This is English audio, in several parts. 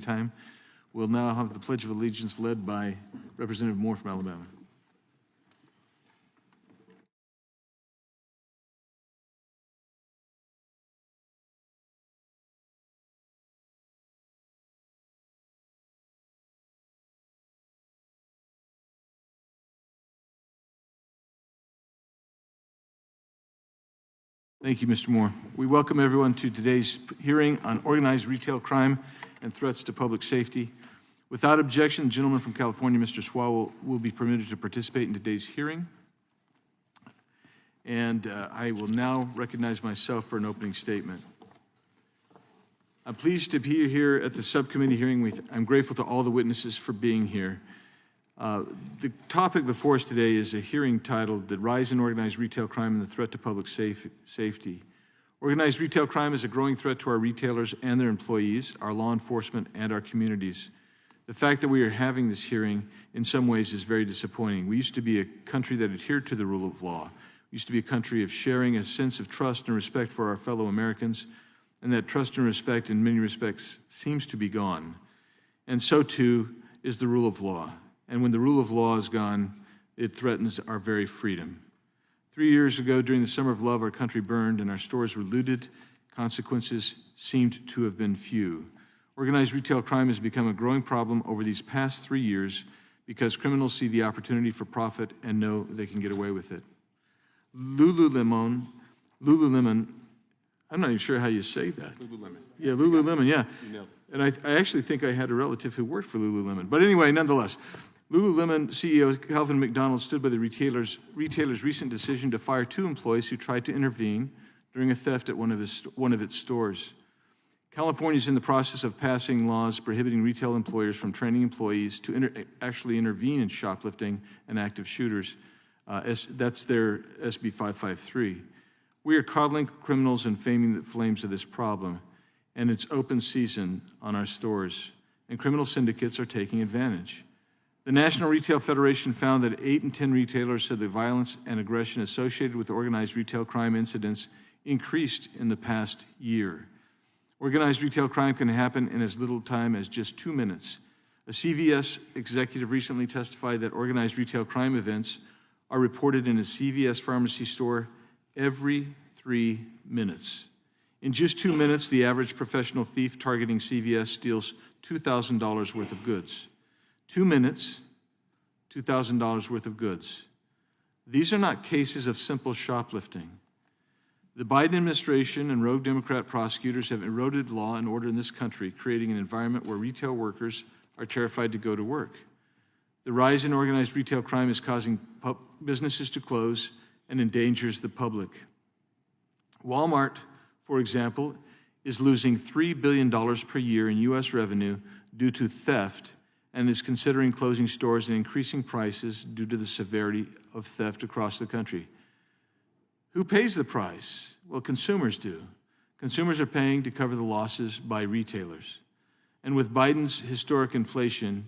Time. We'll now have the Pledge of Allegiance led by Representative Moore from Alabama. Thank you, Mr. Moore. We welcome everyone to today's hearing on organized retail crime and threats to public safety. Without objection, the gentleman from California, Mr. Swah, will be permitted to participate in today's hearing. And I will now recognize myself for an opening statement. I'm pleased to be here at the subcommittee hearing. I'm grateful to all the witnesses for being here. The topic before us today is a hearing titled "The Rise in Organized Retail Crime and the Threat to Public Safety." Organized retail crime is a growing threat to our retailers and their employees, our law enforcement, and our communities. The fact that we are having this hearing in some ways is very disappointing. We used to be a country that adhered to the rule of law. We used to be a country of sharing a sense of trust and respect for our fellow Americans, and that trust and respect in many respects seems to be gone. And so too is the rule of law. And when the rule of law is gone, it threatens our very freedom. 3 years ago, during the Summer of Love, our country burned and our stores were looted. Consequences seemed to have been few. Organized retail crime has become a growing problem over these past 3 years because criminals see the opportunity for profit and know they can get away with it. Lululemon, I'm not even sure how you say that. Lululemon. Yeah, Lululemon, yeah. You nailed it. And I actually think I had a relative who worked for Lululemon. But anyway, nonetheless, Lululemon CEO Calvin McDonald stood by the retailer's recent decision to fire 2 employees who tried to intervene during a theft at one of its stores. California is in the process of passing laws prohibiting retail employers from training employees to actually intervene in shoplifting and active shooters. That's their SB 553. We are coddling criminals and fanning the flames of this problem, and it's open season on our stores, and criminal syndicates are taking advantage. The National Retail Federation found that 8 in 10 retailers said the violence and aggression associated with organized retail crime incidents increased in the past year. Organized retail crime can happen in as little time as just 2 minutes. A CVS executive recently testified that organized retail crime events are reported in a CVS pharmacy store every 3 minutes. In just 2 minutes, the average professional thief targeting CVS steals $2,000 worth of goods. 2 minutes, $2,000 worth of goods. These are not cases of simple shoplifting. The Biden administration and rogue Democrat prosecutors have eroded law and order in this country, creating an environment where retail workers are terrified to go to work. The rise in organized retail crime is causing businesses to close and endangers the public. Walmart, for example, is losing $3 billion per year in U.S. revenue due to theft and is considering closing stores and increasing prices due to the severity of theft across the country. Who pays the price? Well, consumers do. Consumers are paying to cover the losses by retailers. And with Biden's historic inflation,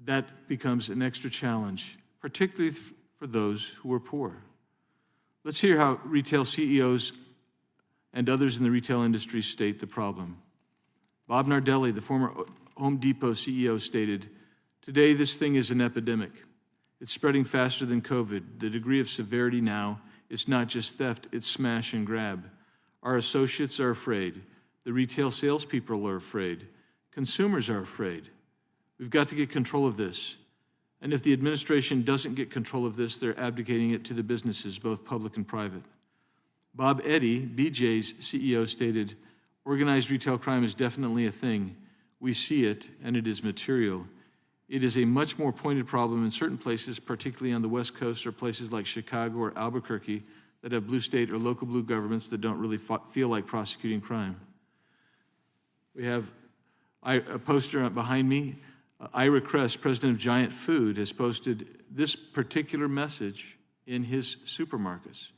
that becomes an extra challenge, particularly for those who are poor. Let's hear how retail CEOs and others in the retail industry state the problem. Bob Nardelli, the former Home Depot CEO, stated, "Today, this thing is an epidemic. It's spreading faster than COVID. The degree of severity now is not just theft, it's smash and grab. Our associates are afraid. The retail salespeople are afraid. Consumers are afraid. We've got to get control of this. And if the administration doesn't get control of this, they're abdicating it to the businesses, both public and private." Bob Eddy, BJ's CEO, stated, "Organized retail crime is definitely a thing. We see it, and it is material. It is a much more pointed problem in certain places, particularly on the West Coast or places like Chicago or Albuquerque that have blue state or local blue governments that don't really feel like prosecuting crime." We have a poster behind me. Ira Kress, president of Giant Food, has posted this particular message in his supermarkets.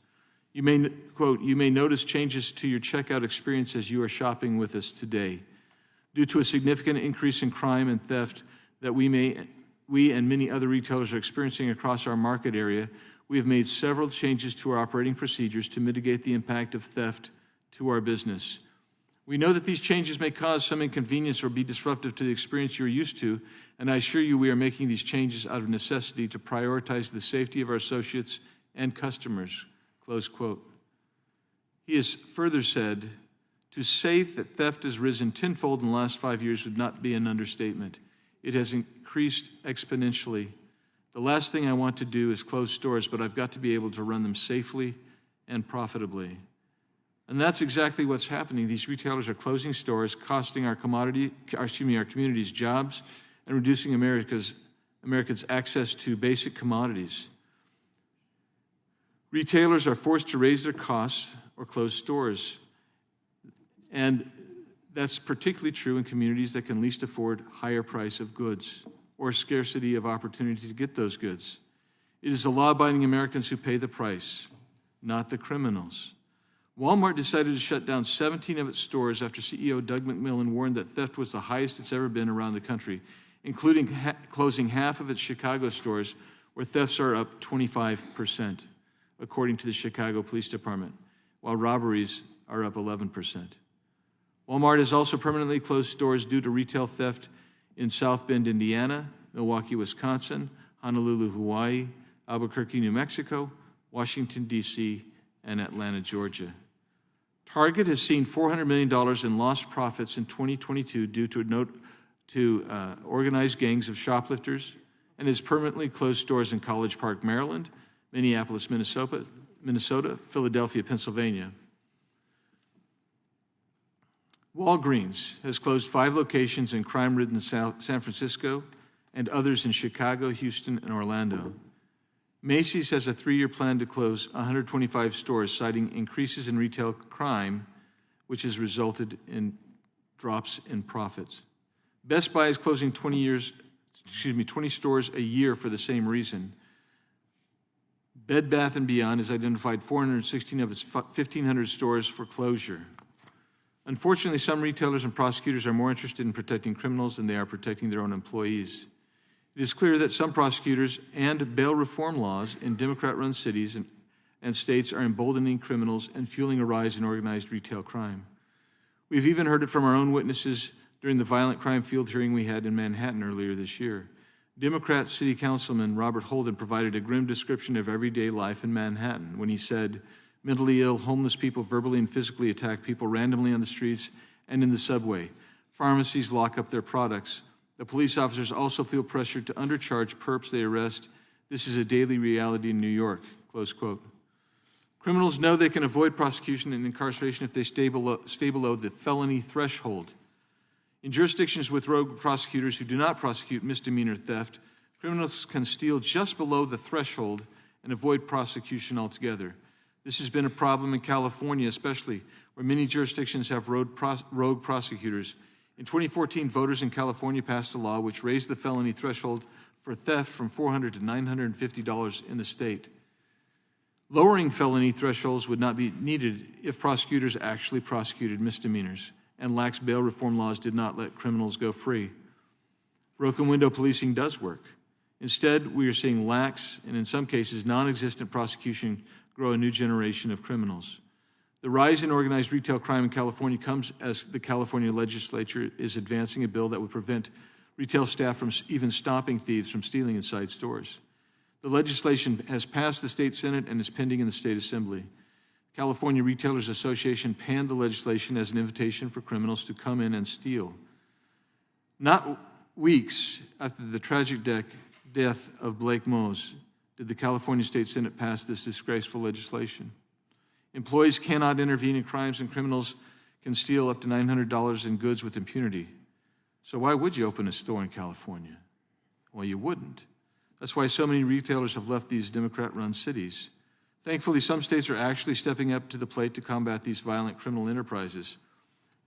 You may, quote, "You may notice changes to your checkout experience as you are shopping with us today. Due to a significant increase in crime and theft that we and many other retailers are experiencing across our market area, we have made several changes to our operating procedures to mitigate the impact of theft to our business. We know that these changes may cause some inconvenience or be disruptive to the experience you're used to, and I assure you we are making these changes out of necessity to prioritize the safety of our associates and customers, close quote. He has further said, to say that theft has risen tenfold in the last 5 years would not be an understatement. It has increased exponentially. The last thing I want to do is close stores, but I've got to be able to run them safely and profitably. And that's exactly what's happening. These retailers are closing stores, costing our communities jobs, and reducing Americans' access to basic commodities. Retailers are forced to raise their costs or close stores. And that's particularly true in communities that can least afford higher price of goods or scarcity of opportunity to get those goods. It is the law-abiding Americans who pay the price, not the criminals. Walmart decided to shut down 17 of its stores after CEO Doug McMillon warned that theft was the highest it's ever been around the country, including closing half of its Chicago stores, where thefts are up 25%, according to the Chicago Police Department, while robberies are up 11%. Walmart has also permanently closed stores due to retail theft in South Bend, Indiana, Milwaukee, Wisconsin, Honolulu, Hawaii, Albuquerque, New Mexico, Washington, D.C., and Atlanta, Georgia. Target has seen $400 million in lost profits in 2022 due to organized gangs of shoplifters, and has permanently closed stores in College Park, Maryland, Minneapolis, Minnesota, Philadelphia, Pennsylvania. Walgreens has closed 5 locations in crime-ridden San Francisco and others in Chicago, Houston, and Orlando. Macy's has a 3-year plan to close 125 stores, citing increases in retail crime, which has resulted in drops in profits. Best Buy is closing 20 stores a year for the same reason. Bed Bath & Beyond has identified 416 of its 1,500 stores for closure. Unfortunately, some retailers and prosecutors are more interested in protecting criminals than they are protecting their own employees. It is clear that some prosecutors and bail reform laws in Democrat-run cities and states are emboldening criminals and fueling a rise in organized retail crime. We've even heard it from our own witnesses during the violent crime field hearing we had in Manhattan earlier this year. Democrat City Councilman Robert Holden provided a grim description of everyday life in Manhattan when he said, mentally ill, homeless people verbally and physically attack people randomly on the streets and in the subway. Pharmacies lock up their products. The police officers also feel pressured to undercharge perps they arrest. This is a daily reality in New York, close quote. Criminals know they can avoid prosecution and incarceration if they stay below the felony threshold. In jurisdictions with rogue prosecutors who do not prosecute misdemeanor theft, criminals can steal just below the threshold and avoid prosecution altogether. This has been a problem in California, especially, where many jurisdictions have rogue prosecutors. In 2014, voters in California passed a law which raised the felony threshold for theft from $400 to $950 in the state. Lowering felony thresholds would not be needed if prosecutors actually prosecuted misdemeanors, and lax bail reform laws did not let criminals go free. Broken window policing does work. Instead, we are seeing lax, and in some cases non-existent prosecution grow a new generation of criminals. The rise in organized retail crime in California comes as the California legislature is advancing a bill that would prevent retail staff from even stopping thieves from stealing inside stores. The legislation has passed the state Senate and is pending in the state assembly. The California Retailers Association panned the legislation as an invitation for criminals to come in and steal. Not weeks after the tragic death of Blake Mose did the California State Senate pass this disgraceful legislation. Employees cannot intervene in crimes, and criminals can steal up to $900 in goods with impunity. So why would you open a store in California? Well, you wouldn't. That's why so many retailers have left these Democrat-run cities. Thankfully, some states are actually stepping up to the plate to combat these violent criminal enterprises.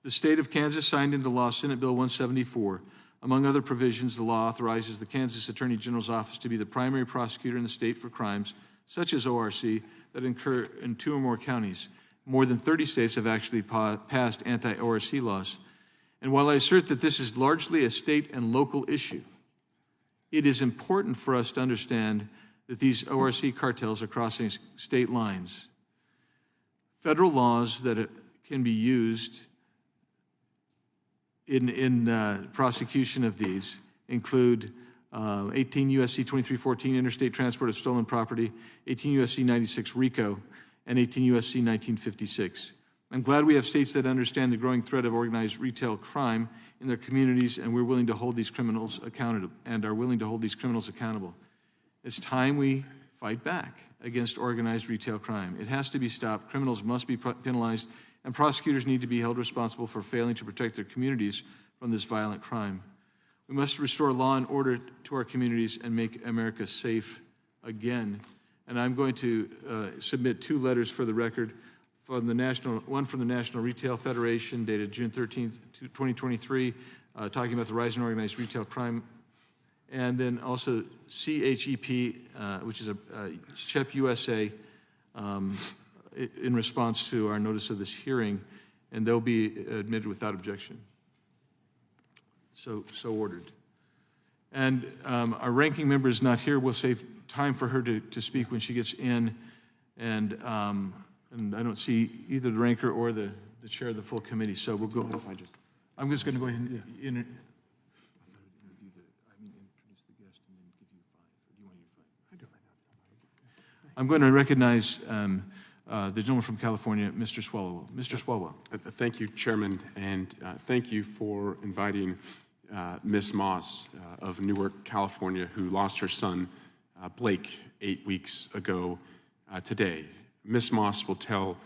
The state of Kansas signed into law Senate Bill 174. Among other provisions, the law authorizes the Kansas Attorney General's office to be the primary prosecutor in the state for crimes, such as ORC, that occur in 2 or more counties. More than 30 states have actually passed anti-ORC laws. And while I assert that this is largely a state and local issue, it is important for us to understand that these ORC cartels are crossing state lines. Federal laws that can be used in prosecution of these include 18 U.S.C. 2314, interstate transport of stolen property, 18 U.S.C. 96 RICO, and 18 U.S.C. 1956. I'm glad we have states that understand the growing threat of organized retail crime in their communities, and we're willing to hold these criminals accountable, It's time we fight back against organized retail crime. It has to be stopped. Criminals must be penalized, and prosecutors need to be held responsible for failing to protect their communities from this violent crime. We must restore law and order to our communities and make America safe again. And I'm going to submit 2 letters for the record. One from the National Retail Federation, dated June 13th, 2023, talking about the rise in organized retail crime. And then also CHEP, which is a CHEP USA, in response to our notice of this hearing, and they'll be admitted without objection. So ordered. And our ranking member is not here. We'll save time for her to speak when she gets in. And I don't see either the ranker or the chair of the full committee, so we'll go. I'm just going to go ahead and introduce the guest and then give you 5. Or do you want to do 5? I'm going to recognize the gentleman from California, Mr. Swalwell. Mr. Swalwell. Thank you, Chairman, and thank you for inviting Ms. Moss of Newark, California, who lost her son, Blake, 8 weeks ago today. Ms. Moss will tell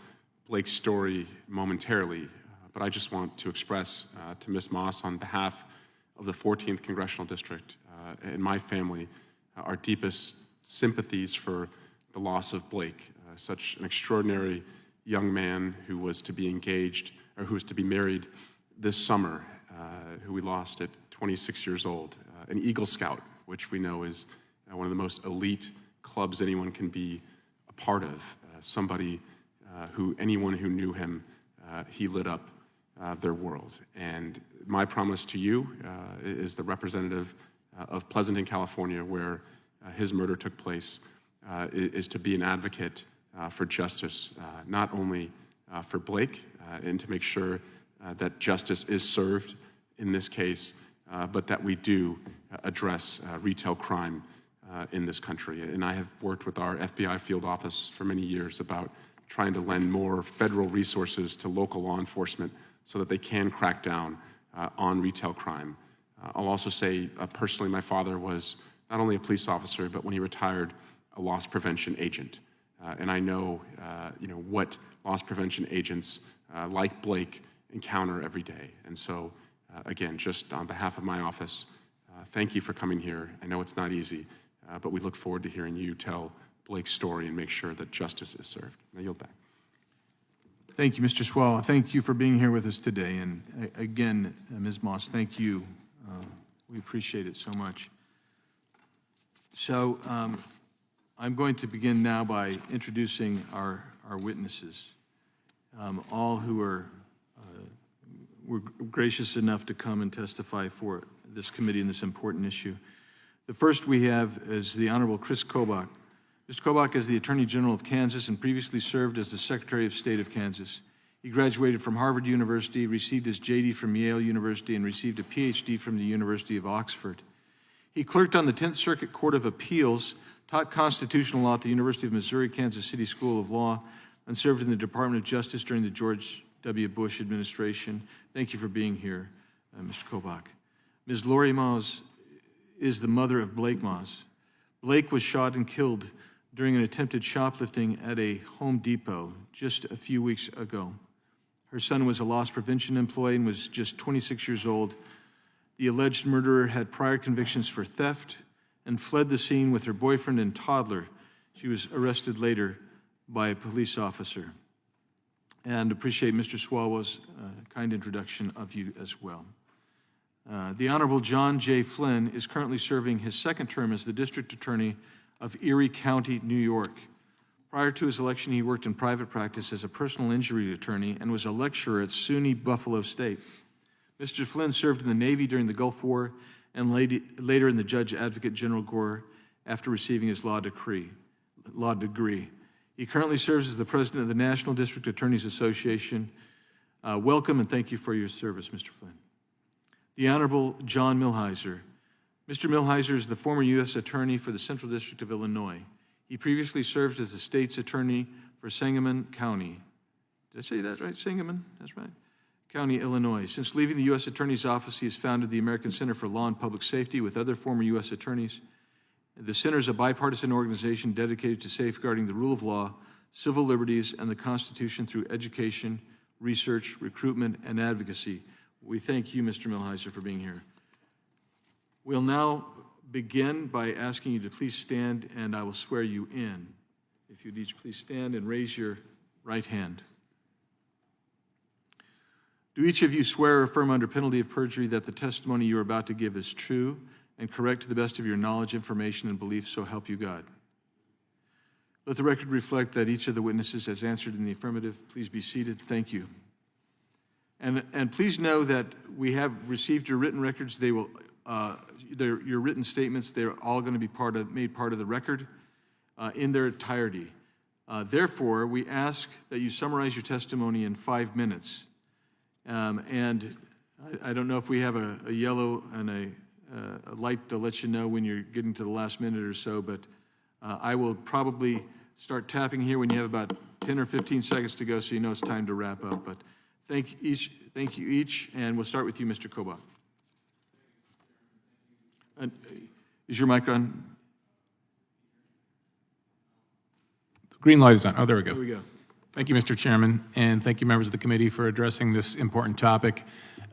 Blake's story momentarily, but I just want to express to Ms. Moss on behalf of the 14th Congressional District and my family our deepest sympathies for the loss of Blake, such an extraordinary young man who was to be engaged, or who was to be married this summer, who we lost at 26 years old, an Eagle Scout, which we know is one of the most elite clubs anyone can be a part of, somebody who anyone who knew him, he lit up their world. And my promise to you is the representative of Pleasanton, California, where his murder took place, is to be an advocate for justice, not only for Blake, and to make sure that justice is served in this case, but that we do address retail crime in this country. And I have worked with our FBI field office for many years about trying to lend more federal resources to local law enforcement so that they can crack down on retail crime. I'll also say, personally, my father was not only a police officer, but when he retired, a loss prevention agent. And I know, what loss prevention agents like Blake encounter every day. And so, again, just on behalf of my office, thank you for coming here. I know it's not easy, but we look forward to hearing you tell Blake's story and make sure that justice is served. I yield back. Thank you, Mr. Swalwell. Thank you for being here with us today. And again, Ms. Moss, thank you. We appreciate it so much. So I'm going to begin now by introducing our witnesses, all who were gracious enough to come and testify for this committee in this important issue. The first we have is the Honorable Chris Kobach. Mr. Kobach is the Attorney General of Kansas and previously served as the Secretary of State of Kansas. He graduated from Harvard University, received his JD from Yale University, and received a PhD from the University of Oxford. He clerked on the 10th Circuit Court of Appeals, taught constitutional law at the University of Missouri Kansas City School of Law, and served in the Department of Justice during the George W. Bush administration. Thank you for being here, Mr. Kobach. Ms. Lori Moss is the mother of Blake Moss. Blake was shot and killed during an attempted shoplifting at a Home Depot just a few weeks ago. Her son was a loss prevention employee and was just 26 years old. The alleged murderer had prior convictions for theft and fled the scene with her boyfriend and toddler. She was arrested later by a police officer. And appreciate Mr. Swalwell's kind introduction of you as well. The Honorable John J. Flynn is currently serving his second term as the District Attorney of Erie County, New York. Prior to his election, he worked in private practice as a personal injury attorney and was a lecturer at SUNY Buffalo State. Mr. Flynn served in the Navy during the Gulf War and later in the Judge Advocate General Corps after receiving his law degree. He currently serves as the president of the National District Attorneys Association. Welcome and thank you for your service, Mr. Flynn. The Honorable John Milhiser. Mr. Milhiser is the former U.S. Attorney for the Central District of Illinois. He previously served as the state's attorney for Sangamon County. Did I say that right? Sangamon? That's right. County, Illinois. Since leaving the U.S. Attorney's Office, he has founded the American Center for Law and Public Safety with other former U.S. attorneys. The center is a bipartisan organization dedicated to safeguarding the rule of law, civil liberties, and the Constitution through education, research, recruitment, and advocacy. We thank you, Mr. Milhiser, for being here. We'll now begin by asking you to please stand, and I will swear you in. If you'd each please stand and raise your right hand. Do each of you swear or affirm under penalty of perjury that the testimony you are about to give is true and correct to the best of your knowledge, information, and belief, so help you God? Let the record reflect that each of the witnesses has answered in the affirmative. Please be seated. Thank you. And please know that we have received your written records. They will, your written statements, they're all going to be made part of the record in their entirety. Therefore, we ask that you summarize your testimony in 5 minutes. And I don't know if we have a yellow and a light to let you know when you're getting to the last minute or so, but I will probably start tapping here when you have about 10 or 15 seconds to go, so you know it's time to wrap up. But thank you each, and we'll start with you, Mr. Kobach. Is your mic on? The green light is on. Oh, there we go. There we go. Thank you, Mr. Chairman, and thank you, members of the committee, for addressing this important topic.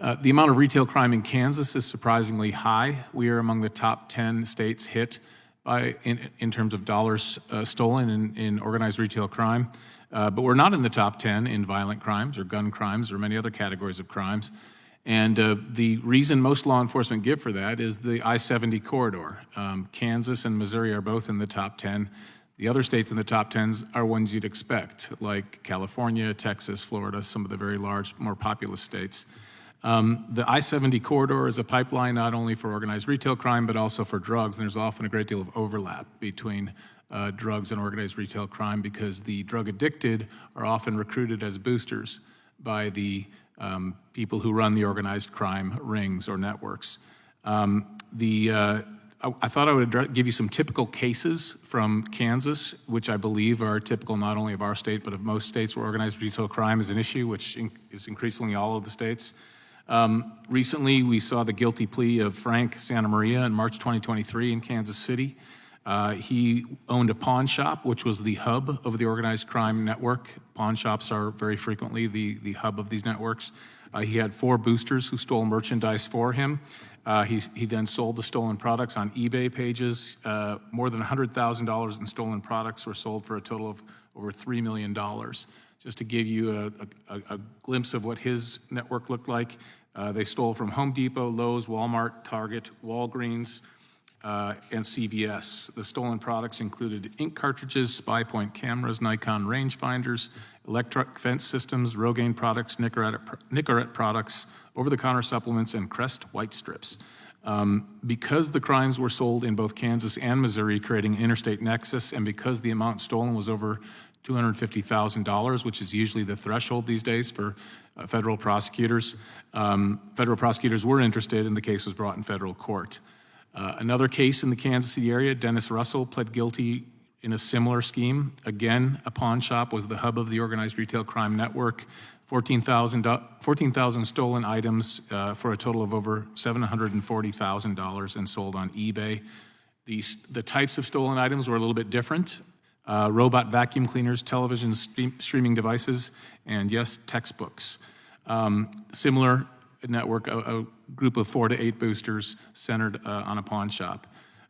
The amount of retail crime in Kansas is surprisingly high. We are among the top 10 states hit in terms of dollars stolen in organized retail crime. But we're not in the top 10 in violent crimes or gun crimes or many other categories of crimes. And the reason most law enforcement give for that is the I-70 corridor. Kansas and Missouri are both in the top 10. The other states in the top 10s are ones you'd expect, like California, Texas, Florida, some of the very large, more populous states. The I-70 corridor is a pipeline not only for organized retail crime, but also for drugs. And there's often a great deal of overlap between drugs and organized retail crime because the drug addicted are often recruited as boosters by the people who run the organized crime rings or networks. I thought I would give you some typical cases from Kansas, which I believe are typical not only of our state, but of most states where organized retail crime is an issue, which is increasingly all of the states. Recently, we saw the guilty plea of Frank Santa Maria in March 2023 in Kansas City. He owned a pawn shop, which was the hub of the organized crime network. Pawn shops are very frequently the hub of these networks. He had 4 boosters who stole merchandise for him. He then sold the stolen products on eBay pages. More than $100,000 in stolen products were sold for a total of over $3 million. Just to give you a glimpse of what his network looked like, they stole from Home Depot, Lowe's, Walmart, Target, Walgreens, and CVS. The stolen products included ink cartridges, Spy Point cameras, Nikon rangefinders, electric fence systems, Rogaine products, Nicorette products, over-the-counter supplements, and Crest white strips. Because the crimes were sold in both Kansas and Missouri, creating an interstate nexus, and because the amount stolen was over $250,000, which is usually the threshold these days for federal prosecutors were interested, and the case was brought in federal court. Another case in the Kansas City area, Dennis Russell pled guilty in a similar scheme. Again, a pawn shop was the hub of the organized retail crime network. 14,000 stolen items for a total of over $740,000 and sold on eBay. The types of stolen items were a little bit different. Robot vacuum cleaners, television streaming devices, and yes, textbooks. Similar network, a group of 4 to 8 boosters centered on a pawn shop.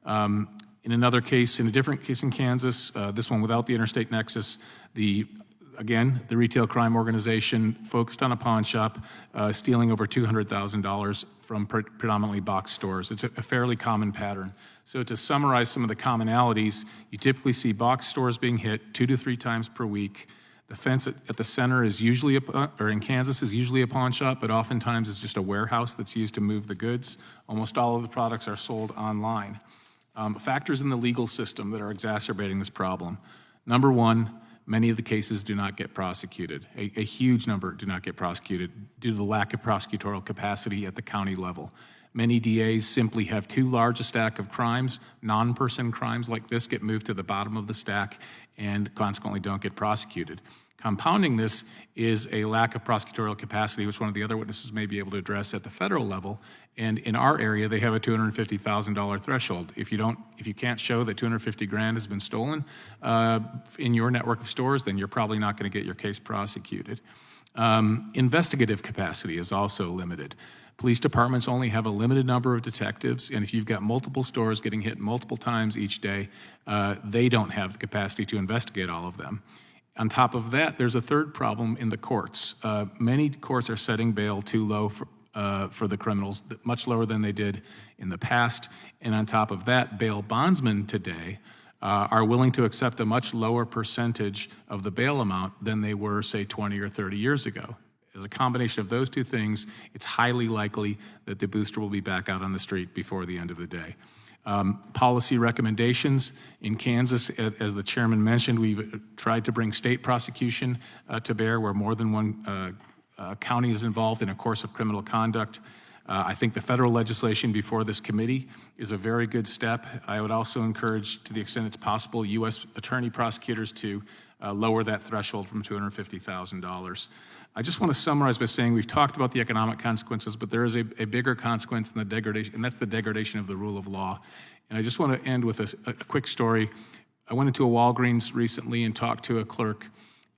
In another case, in a different case in Kansas, this one without the interstate nexus, the retail crime organization focused on a pawn shop, stealing over $200,000 from predominantly box stores. It's a fairly common pattern. So to summarize some of the commonalities, you typically see box stores being hit 2 to 3 times per week. The fence at the center is usually, in Kansas, is usually a pawn shop, but oftentimes it's just a warehouse that's used to move the goods. Almost all of the products are sold online. Factors in the legal system that are exacerbating this problem. Number one, Many of the cases do not get prosecuted. A huge number do not get prosecuted due to the lack of prosecutorial capacity at the county level. Many DAs simply have too large a stack of crimes. Non-person crimes like this get moved to the bottom of the stack and consequently don't get prosecuted. Compounding this is a lack of prosecutorial capacity, which one of the other witnesses may be able to address at the federal level. And in our area, they have a $250,000 threshold. If you can't show that 250 grand has been stolen in your network of stores, then you're probably not going to get your case prosecuted. Investigative capacity is also limited. Police departments only have a limited number of detectives, and if you've got multiple stores getting hit multiple times each day, they don't have the capacity to investigate all of them. On top of that, there's a third problem in the courts. Many courts are setting bail too low for the criminals, much lower than they did in the past. And on top of that, bail bondsmen today are willing to accept a much lower percentage of the bail amount than they were, say, 20 or 30 years ago. As a combination of those two things, it's highly likely that the booster will be back out on the street before the end of the day. Policy recommendations in Kansas, as the chairman mentioned, we've tried to bring state prosecution to bear where more than one county is involved in a course of criminal conduct. I think the federal legislation before this committee is a very good step. I would also encourage, to the extent it's possible, U.S. attorney prosecutors to lower that threshold from $250,000. I just want to summarize by saying we've talked about the economic consequences, but there is a bigger consequence than the degradation, and that's the degradation of the rule of law. And I just want to end with a quick story. I went into a Walgreens recently and talked to a clerk,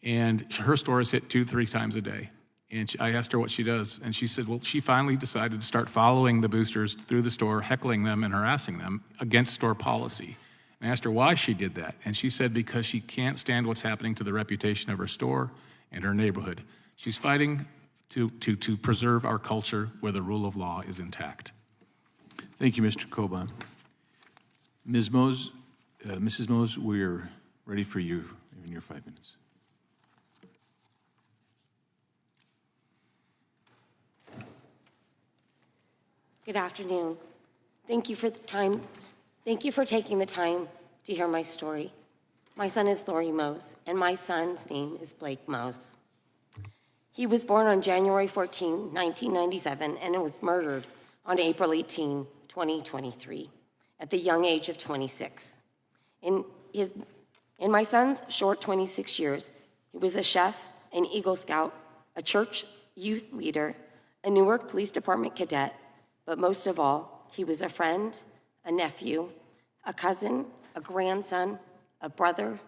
and her store is hit 2-3 times a day. And I asked her what she does, and she said, well, she finally decided to start following the boosters through the store, heckling them and harassing them against store policy. And I asked her why she did that, and she said because she can't stand what's happening to the reputation of her store and her neighborhood. She's fighting to preserve our culture where the rule of law is intact. Thank you, Mr. Coban. Ms. Mose, Mrs. Mose, we're ready for you in your 5 minutes. Good afternoon. Thank you for the time. Thank you for taking the time to hear my story. My son is Lori Mose, and my son's name is Blake Mose. He was born on January 14, 1997, and was murdered on April 18, 2023, at the young age of 26. In my son's short 26 years, he was a chef, an Eagle Scout, a church youth leader, a Newark Police Department cadet, but most of all, he was a friend, a nephew, a cousin, a grandson, a brother,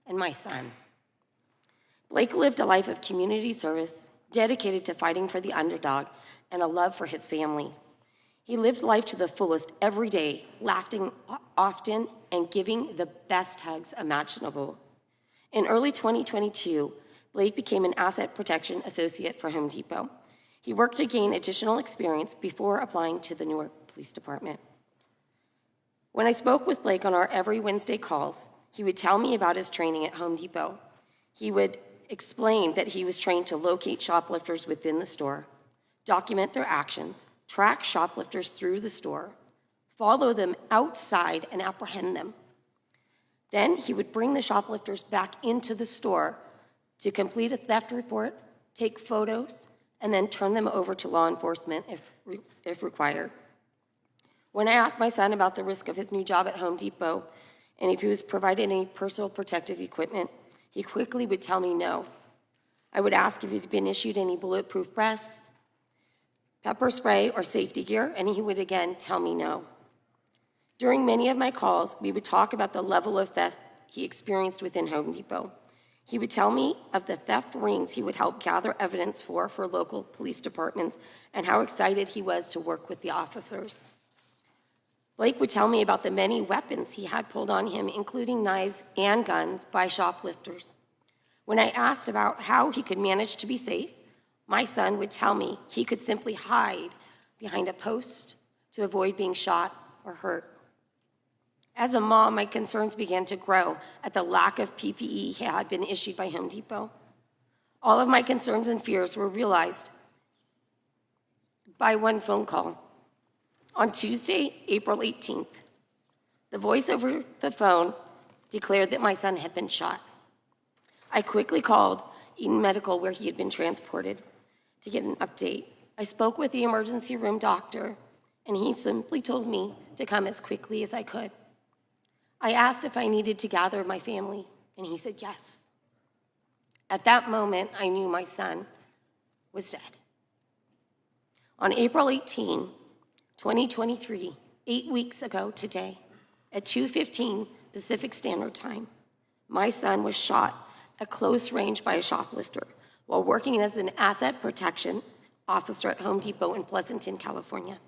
and my son. Blake lived a life of community service, dedicated to fighting for the underdog, and a love for his family. He lived life to the fullest every day, laughing often and giving the best hugs imaginable. In early 2022, Blake became an asset protection associate for Home Depot. He worked to gain additional experience before applying to the Newark Police Department. When I spoke with Blake on our every Wednesday calls, he would tell me about his training at Home Depot. He would explain that he was trained to locate shoplifters within the store, document their actions, track shoplifters through the store, follow them outside and apprehend them. Then he would bring the shoplifters back into the store to complete a theft report, take photos, and then turn them over to law enforcement if required. When I asked my son about the risk of his new job at Home Depot and if he was provided any personal protective equipment, he quickly would tell me no. I would ask if he'd been issued any bulletproof vests, pepper spray, or safety gear, and he would again tell me no. During many of my calls, we would talk about the level of theft he experienced within Home Depot. He would tell me of the theft rings he would help gather evidence for local police departments and how excited he was to work with the officers. Blake would tell me about the many weapons he had pulled on him, including knives and guns, by shoplifters. When I asked about how he could manage to be safe, my son would tell me he could simply hide behind a post to avoid being shot or hurt. As a mom, my concerns began to grow at the lack of PPE he had been issued by Home Depot. All of my concerns and fears were realized by one phone call. On Tuesday, April 18th, the voice over the phone declared that my son had been shot. I quickly called Eaton Medical, where he had been transported, to get an update. I spoke with the emergency room doctor, and he simply told me to come as quickly as I could. I asked if I needed to gather my family, and he said yes. At that moment, I knew my son was dead. On April 18, 2023, 8 weeks ago today, at 2:15 Pacific Standard Time, my son was shot at close range by a shoplifter while working as an asset protection officer at Home Depot in Pleasanton, California.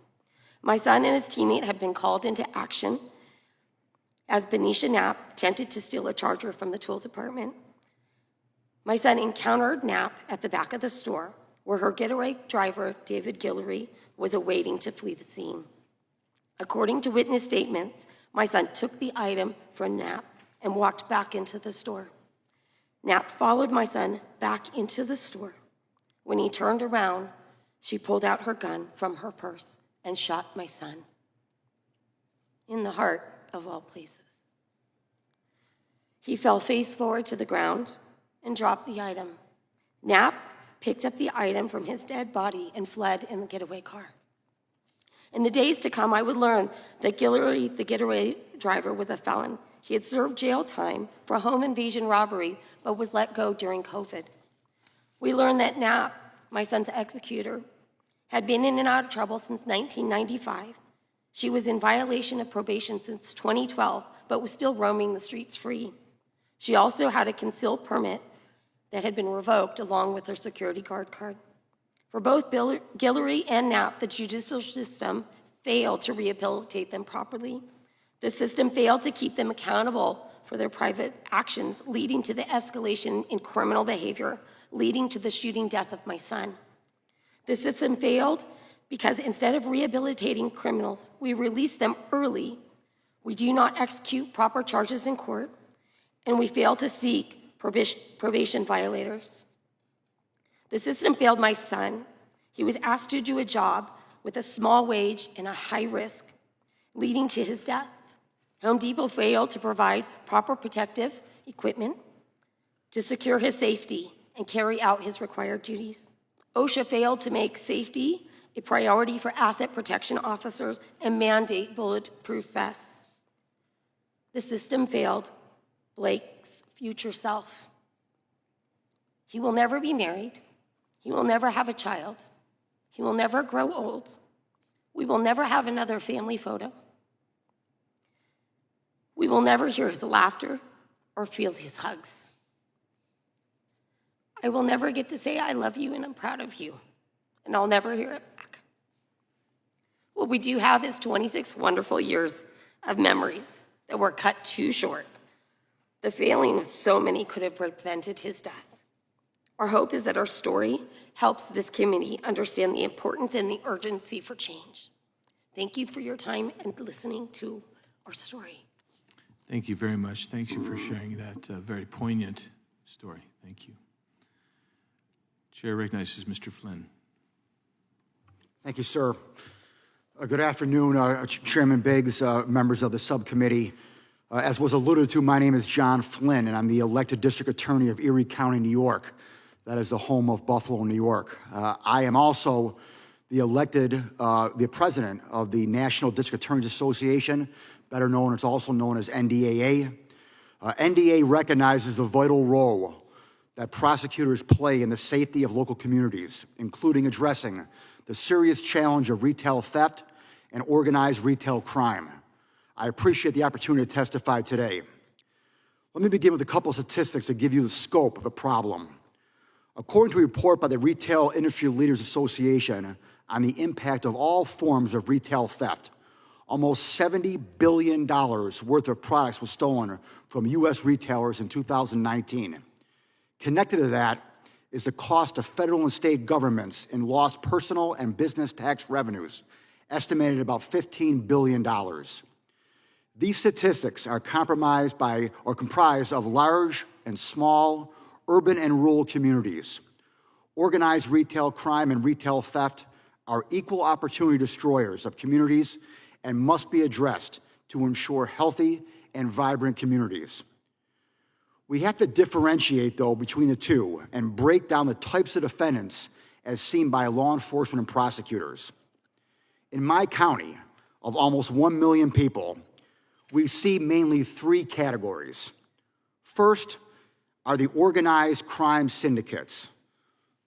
My son and his teammate had been called into action as Benicia Knapp attempted to steal a charger from the tool department. My son encountered Knapp at the back of the store, where her getaway driver, David Guillory, was awaiting to flee the scene. According to witness statements, my son took the item from Knapp and walked back into the store. Knapp followed my son back into the store. When he turned around, she pulled out her gun from her purse and shot my son in the heart of all places. He fell face forward to the ground and dropped the item. Knapp picked up the item from his dead body and fled in the getaway car. In the days to come, I would learn that Guillory, the getaway driver, was a felon. He had served jail time for home invasion robbery, but was let go during COVID. We learned that Knapp, my son's executor, had been in and out of trouble since 1995. She was in violation of probation since 2012, but was still roaming the streets free. She also had a concealed permit that had been revoked along with her security guard card. For both Guillory and Knapp, the judicial system failed to rehabilitate them properly. The system failed to keep them accountable for their private actions, leading to the escalation in criminal behavior, leading to the shooting death of my son. The system failed because instead of rehabilitating criminals, we release them early. We do not execute proper charges in court, and we fail to seek probation violators. The system failed my son. He was asked to do a job with a small wage and a high risk, leading to his death. Home Depot failed to provide proper protective equipment to secure his safety and carry out his required duties. OSHA failed to make safety a priority for asset protection officers and mandate bulletproof vests. The system failed Blake's future self. He will never be married. He will never have a child. He will never grow old. We will never have another family photo. We will never hear his laughter or feel his hugs. I will never get to say I love you and I'm proud of you, and I'll never hear it back. What we do have is 26 wonderful years of memories that were cut too short. The failing of so many could have prevented his death. Our hope is that our story helps this committee understand the importance and the urgency for change. Thank you for your time and listening to our story. Thank you very much. Thank you for sharing that very poignant story. Thank you. Chair recognizes Mr. Flynn. Thank you, sir. Good afternoon, Chairman Biggs, members of the subcommittee. As was alluded to, my name is John Flynn, and I'm the elected district attorney of Erie County, New York. That is the home of Buffalo, New York. I am also the president of the National District Attorneys Association, better known, it's also known as NDAA. NDA recognizes the vital role that prosecutors play in the safety of local communities, including addressing the serious challenge of retail theft and organized retail crime. I appreciate the opportunity to testify today. Let me begin with a couple of statistics to give you the scope of the problem. According to a report by the Retail Industry Leaders Association on the impact of all forms of retail theft, almost $70 billion worth of products was stolen from U.S. retailers in 2019. Connected to that is the cost of federal and state governments in lost personal and business tax revenues, estimated at about $15 billion. These statistics are comprised of large and small, urban and rural communities. Organized retail crime and retail theft are equal opportunity destroyers of communities and must be addressed to ensure healthy and vibrant communities. We have to differentiate, though, between the two and break down the types of defendants as seen by law enforcement and prosecutors. In my county, of almost 1 million people, we see mainly three categories. First are the organized crime syndicates,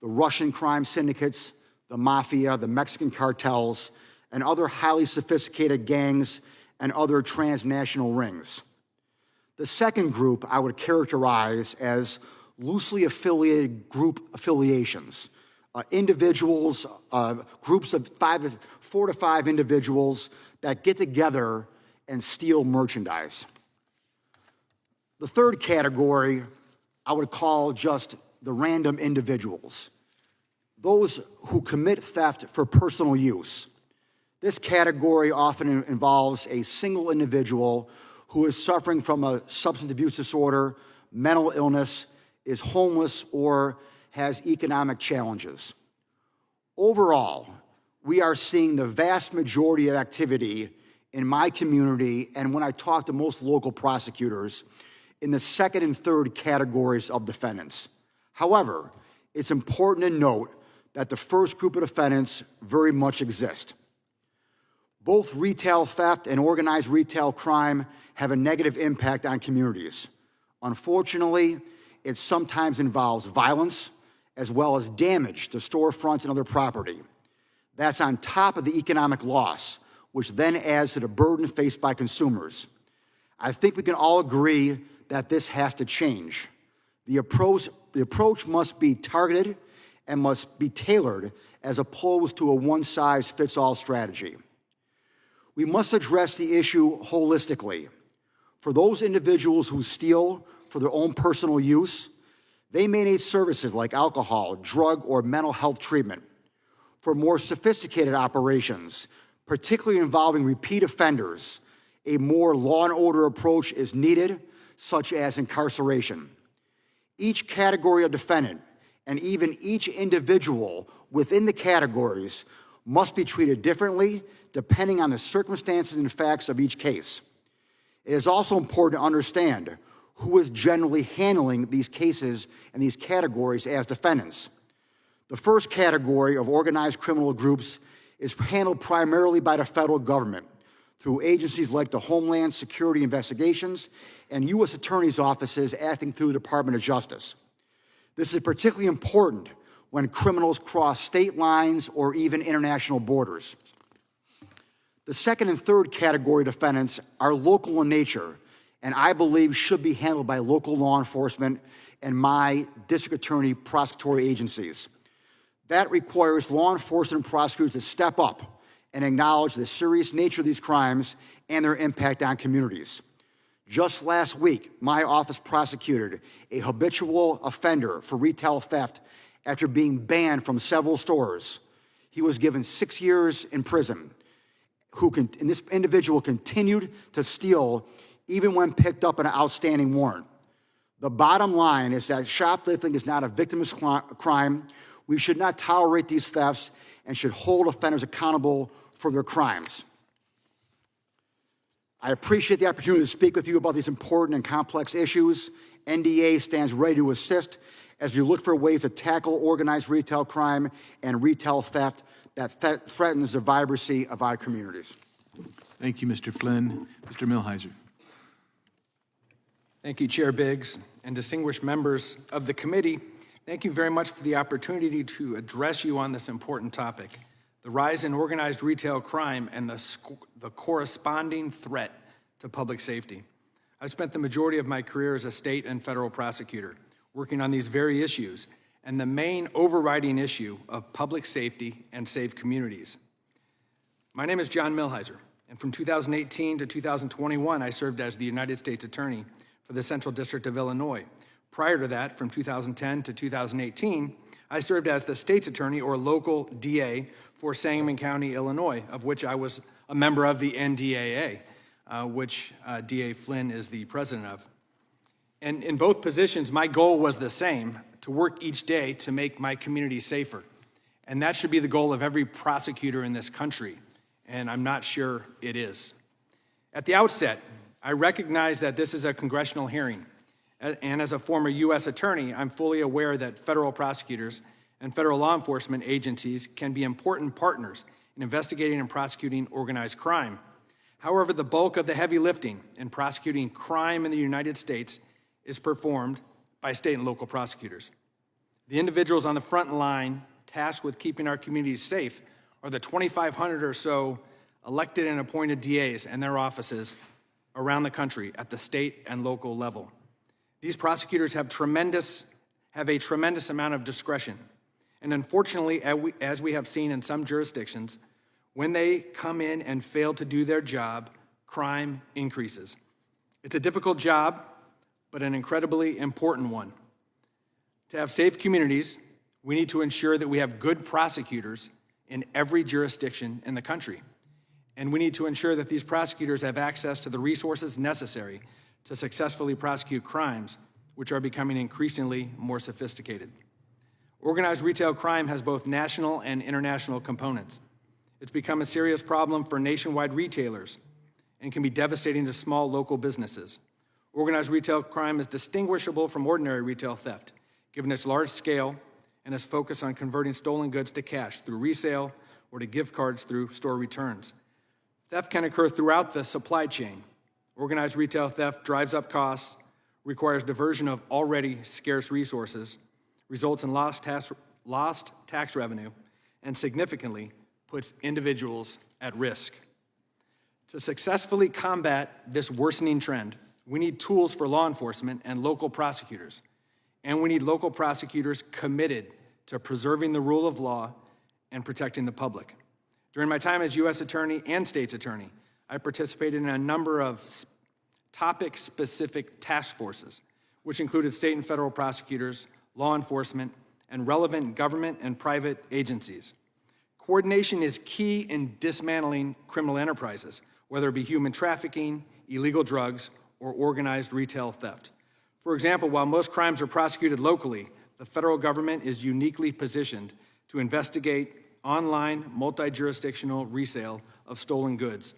the Russian crime syndicates, the mafia, the Mexican cartels, and other highly sophisticated gangs and other transnational rings. The second group I would characterize as loosely affiliated group affiliations, individuals, groups of 4 to 5 individuals that get together and steal merchandise. The third category I would call just the random individuals, those who commit theft for personal use. This category often involves a single individual who is suffering from a substance abuse disorder, mental illness, is homeless, or has economic challenges. Overall, we are seeing the vast majority of activity in my community, and when I talk to most local prosecutors, in the second and third categories of defendants. However, it's important to note that the first group of defendants very much exist. Both retail theft and organized retail crime have a negative impact on communities. Unfortunately, it sometimes involves violence as well as damage to storefronts and other property. That's on top of the economic loss, which then adds to the burden faced by consumers. I think we can all agree that this has to change. The approach must be targeted and must be tailored as opposed to a one-size-fits-all strategy. We must address the issue holistically. For those individuals who steal for their own personal use, they may need services like alcohol, drug, or mental health treatment. For more sophisticated operations, particularly involving repeat offenders, a more law and order approach is needed, such as incarceration. Each category of defendant, and even each individual within the categories, must be treated differently depending on the circumstances and facts of each case. It is also important to understand who is generally handling these cases and these categories as defendants. The first category of organized criminal groups is handled primarily by the federal government through agencies like the Homeland Security Investigations and U.S. Attorney's offices acting through the Department of Justice. This is particularly important when criminals cross state lines or even international borders. The second and third category defendants are local in nature, and I believe should be handled by local law enforcement and my district attorney prosecutory agencies. That requires law enforcement and prosecutors to step up and acknowledge the serious nature of these crimes and their impact on communities. Just last week, my office prosecuted a habitual offender for retail theft after being banned from several stores. He was given 6 years in prison. And this individual continued to steal even when picked up on an outstanding warrant. The bottom line is that shoplifting is not a victimless crime. We should not tolerate these thefts and should hold offenders accountable for their crimes. I appreciate the opportunity to speak with you about these important and complex issues. NDA stands ready to assist as we look for ways to tackle organized retail crime and retail theft that threatens the vibrancy of our communities. Thank you, Mr. Flynn. Mr. Millhiser. Thank you, Chair Biggs, and distinguished members of the committee. Thank you very much for the opportunity to address you on this important topic, the rise in organized retail crime and the corresponding threat to public safety. I've spent the majority of my career as a state and federal prosecutor working on these very issues and the main overriding issue of public safety and safe communities. My name is John Millhiser, and from 2018 to 2021, I served as the United States Attorney for the Central District of Illinois. Prior to that, from 2010 to 2018, I served as the state's attorney or local DA for Sangamon County, Illinois, of which I was a member of the NDAA, which DA Flynn is the president of. And in both positions, my goal was the same, to work each day to make my community safer. And that should be the goal of every prosecutor in this country, and I'm not sure it is. At the outset, I recognize that this is a congressional hearing, And as a former U.S. attorney, I'm fully aware that federal prosecutors and federal law enforcement agencies can be important partners in investigating and prosecuting organized crime. However, the bulk of the heavy lifting in prosecuting crime in the United States is performed by state and local prosecutors. The individuals on the front line tasked with keeping our communities safe are the 2,500 or so elected and appointed DAs and their offices around the country at the state and local level. These prosecutors have a tremendous amount of discretion. And unfortunately, as we have seen in some jurisdictions, when they come in and fail to do their job, crime increases. It's a difficult job, but an incredibly important one. To have safe communities, we need to ensure that we have good prosecutors in every jurisdiction in the country. And we need to ensure that these prosecutors have access to the resources necessary to successfully prosecute crimes, which are becoming increasingly more sophisticated. Organized retail crime has both national and international components. It's become a serious problem for nationwide retailers and can be devastating to small local businesses. Organized retail crime is distinguishable from ordinary retail theft, given its large scale and its focus on converting stolen goods to cash through resale or to gift cards through store returns. Theft can occur throughout the supply chain. Organized retail theft drives up costs, requires diversion of already scarce resources, results in lost tax revenue, and significantly puts individuals at risk. To successfully combat this worsening trend, we need tools for law enforcement and local prosecutors, and we need local prosecutors committed to preserving the rule of law and protecting the public. During my time as U.S. Attorney and State's Attorney, I participated in a number of topic-specific task forces, which included state and federal prosecutors, law enforcement, and relevant government and private agencies. Coordination is key in dismantling criminal enterprises, whether it be human trafficking, illegal drugs, or organized retail theft. For example, while most crimes are prosecuted locally, the federal government is uniquely positioned to investigate online, multi-jurisdictional resale of stolen goods.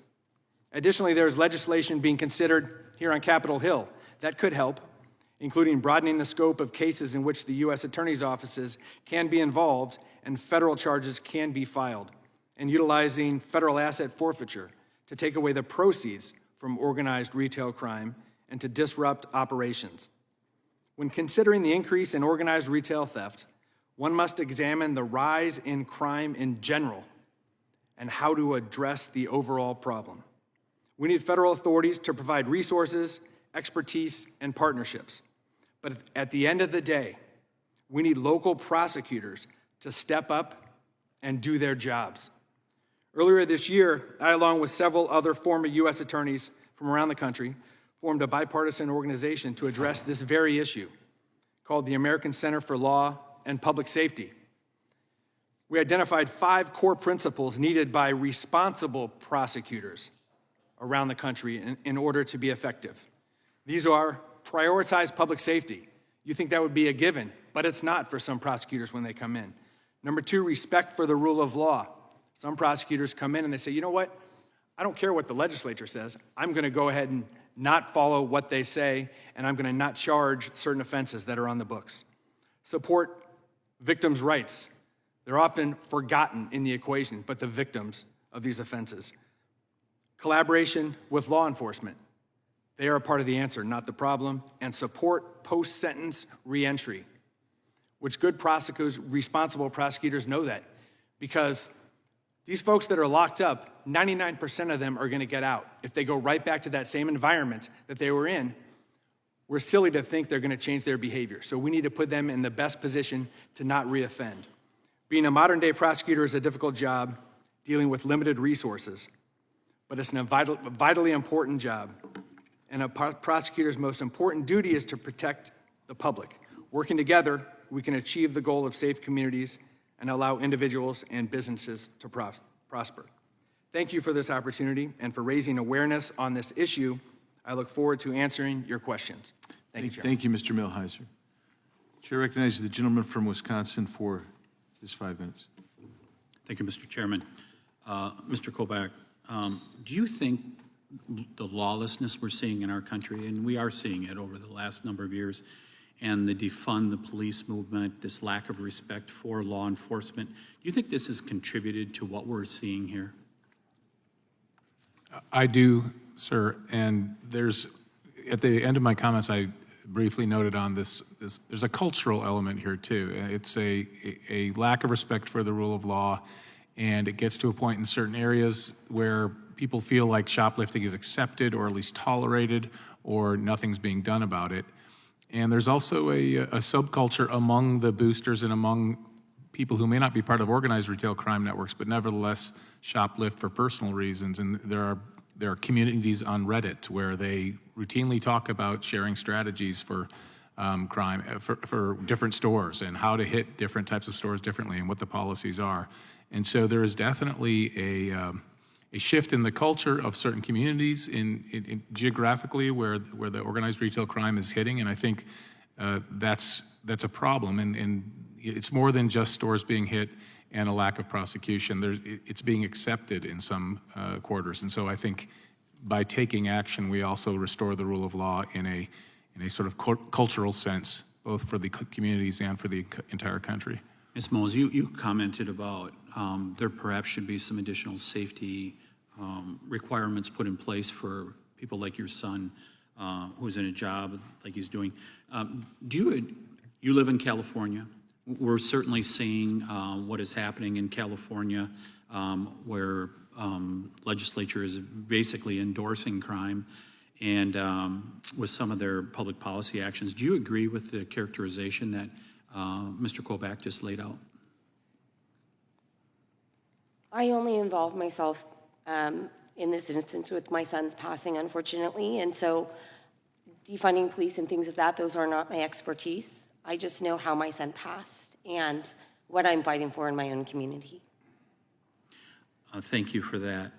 Additionally, there is legislation being considered here on Capitol Hill that could help, including broadening the scope of cases in which the U.S. Attorney's offices can be involved and federal charges can be filed, and utilizing federal asset forfeiture to take away the proceeds from organized retail crime and to disrupt operations. When considering the increase in organized retail theft, one must examine the rise in crime in general and how to address the overall problem. We need federal authorities to provide resources, expertise, and partnerships. But at the end of the day, we need local prosecutors to step up and do their jobs. Earlier this year, I, along with several other former U.S. attorneys from around the country, formed a bipartisan organization to address this very issue called the American Center for Law and Public Safety. We identified 5 core principles needed by responsible prosecutors around the country in order to be effective. These are: prioritize public safety. You think that would be a given, but it's not for some prosecutors when they come in. Number 2, respect for the rule of law. Some prosecutors come in and they say, you know what? I don't care what the legislature says. I'm going to go ahead and not follow what they say, and I'm going to not charge certain offenses that are on the books. Support victims' rights. They're often forgotten in the equation, but the victims of these offenses. Collaboration with law enforcement. They are a part of the answer, not the problem. And support post-sentence reentry, which good prosecutors, responsible prosecutors know that, because these folks that are locked up, 99% of them are going to get out. If they go right back to that same environment that they were in, we're silly to think they're going to change their behavior. So we need to put them in the best position to not reoffend. Being a modern-day prosecutor is a difficult job, dealing with limited resources, but it's a vitally important job. And a prosecutor's most important duty is to protect the public. Working together, we can achieve the goal of safe communities and allow individuals and businesses to prosper. Thank you for this opportunity and for raising awareness on this issue. I look forward to answering your questions. Thank you, Chair. Thank you, Mr. Milheiser. Chair recognizes the gentleman from Wisconsin for his 5 minutes. Thank you, Mr. Chairman. Mr. Kovach, do you think the lawlessness we're seeing in our country, and we are seeing it over the last number of years, and the defund the police movement, this lack of respect for law enforcement. Do you think this has contributed to what we're seeing here? I do, sir, and there's, at the end of my comments, I briefly noted on this there's a cultural element here too. It's a lack of respect for the rule of law, and it gets to a point in certain areas where people feel like shoplifting is accepted or at least tolerated, or nothing's being done about it. And there's also a subculture among the boosters and among people who may not be part of organized retail crime networks, but nevertheless shoplift for personal reasons. And there are communities on Reddit where they routinely talk about sharing strategies for crime, for different stores and how to hit different types of stores differently and what the policies are. And so there is definitely a shift in the culture of certain communities in geographically where the organized retail crime is hitting, and I think that's a problem. And it's more than just stores being hit and a lack of prosecution. It's being accepted in some quarters, and so I think by taking action, we also restore the rule of law in a sort of cultural sense, both for the communities and for the entire country. Ms. Mose, you commented about there perhaps should be some additional safety requirements put in place for people like your son who's in a job like he's doing. You live in California. We're certainly seeing what is happening in California where legislature is basically endorsing crime and with some of their public policy actions. Do you agree with the characterization that Mr. Kobach just laid out? I only involved myself in this instance with my son's passing, unfortunately, and so defunding police and things of that, those are not my expertise. I just know how my son passed and what I'm fighting for in my own community. Thank you for that.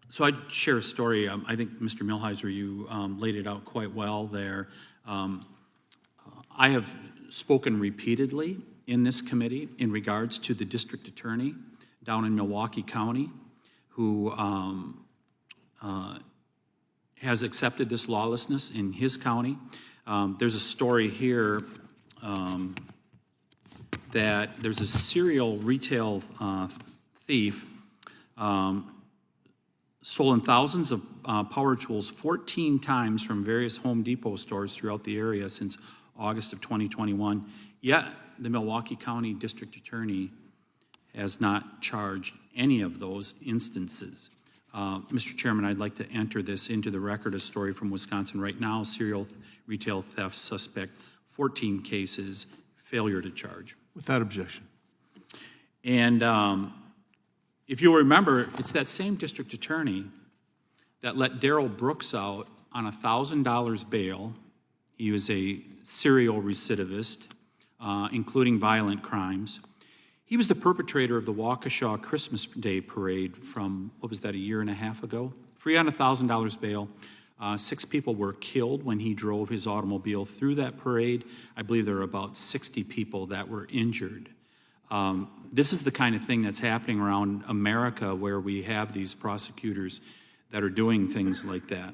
So I'd share a story. I think, Mr. Milheiser, you laid it out quite well there. I have spoken repeatedly in this committee in regards to the district attorney down in Milwaukee County who has accepted this lawlessness in his county. There's a story here that there's a serial retail thief stolen thousands of power tools 14 times from various Home Depot stores throughout the area since August of 2021. Yet the Milwaukee County District Attorney has not charged any of those instances. Mr. Chairman, I'd like to enter this into the record, a story from Wisconsin right now, serial retail theft suspect, 14 cases, failure to charge. Without objection. And if you'll remember, it's that same district attorney that let Darrell Brooks out on $1,000 bail. He was a serial recidivist, including violent crimes. He was the perpetrator of the Waukesha Christmas Day parade from, what was that, a year and a half ago? Free on $1,000 bail. 6 people were killed when he drove his automobile through that parade. I believe there were about 60 people that were injured. This is the kind of thing that's happening around America where we have these prosecutors that are doing things like that.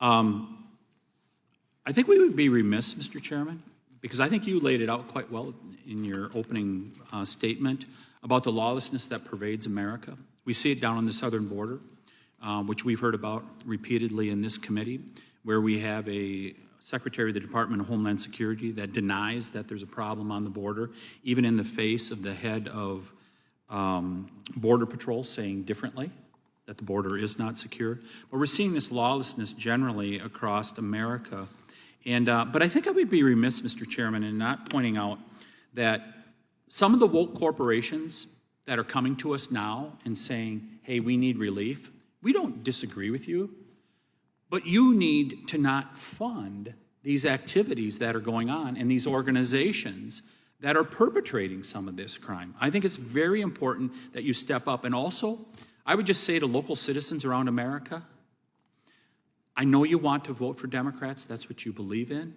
I think we would be remiss, Mr. Chairman, because I think you laid it out quite well in your opening statement about the lawlessness that pervades America. We see it down on the southern border, which we've heard about repeatedly in this committee, where we have a Secretary of the Department of Homeland Security that denies that there's a problem on the border, even in the face of the head of Border Patrol saying differently, that the border is not secure. But we're seeing this lawlessness generally across America. And but I think I would be remiss, Mr. Chairman, in not pointing out that some of the woke corporations that are coming to us now and saying, hey, we need relief, we don't disagree with you, but you need to not fund these activities that are going on and these organizations that are perpetrating some of this crime. I think it's very important that you step up. And also, I would just say to local citizens around America, I know you want to vote for Democrats, that's what you believe in,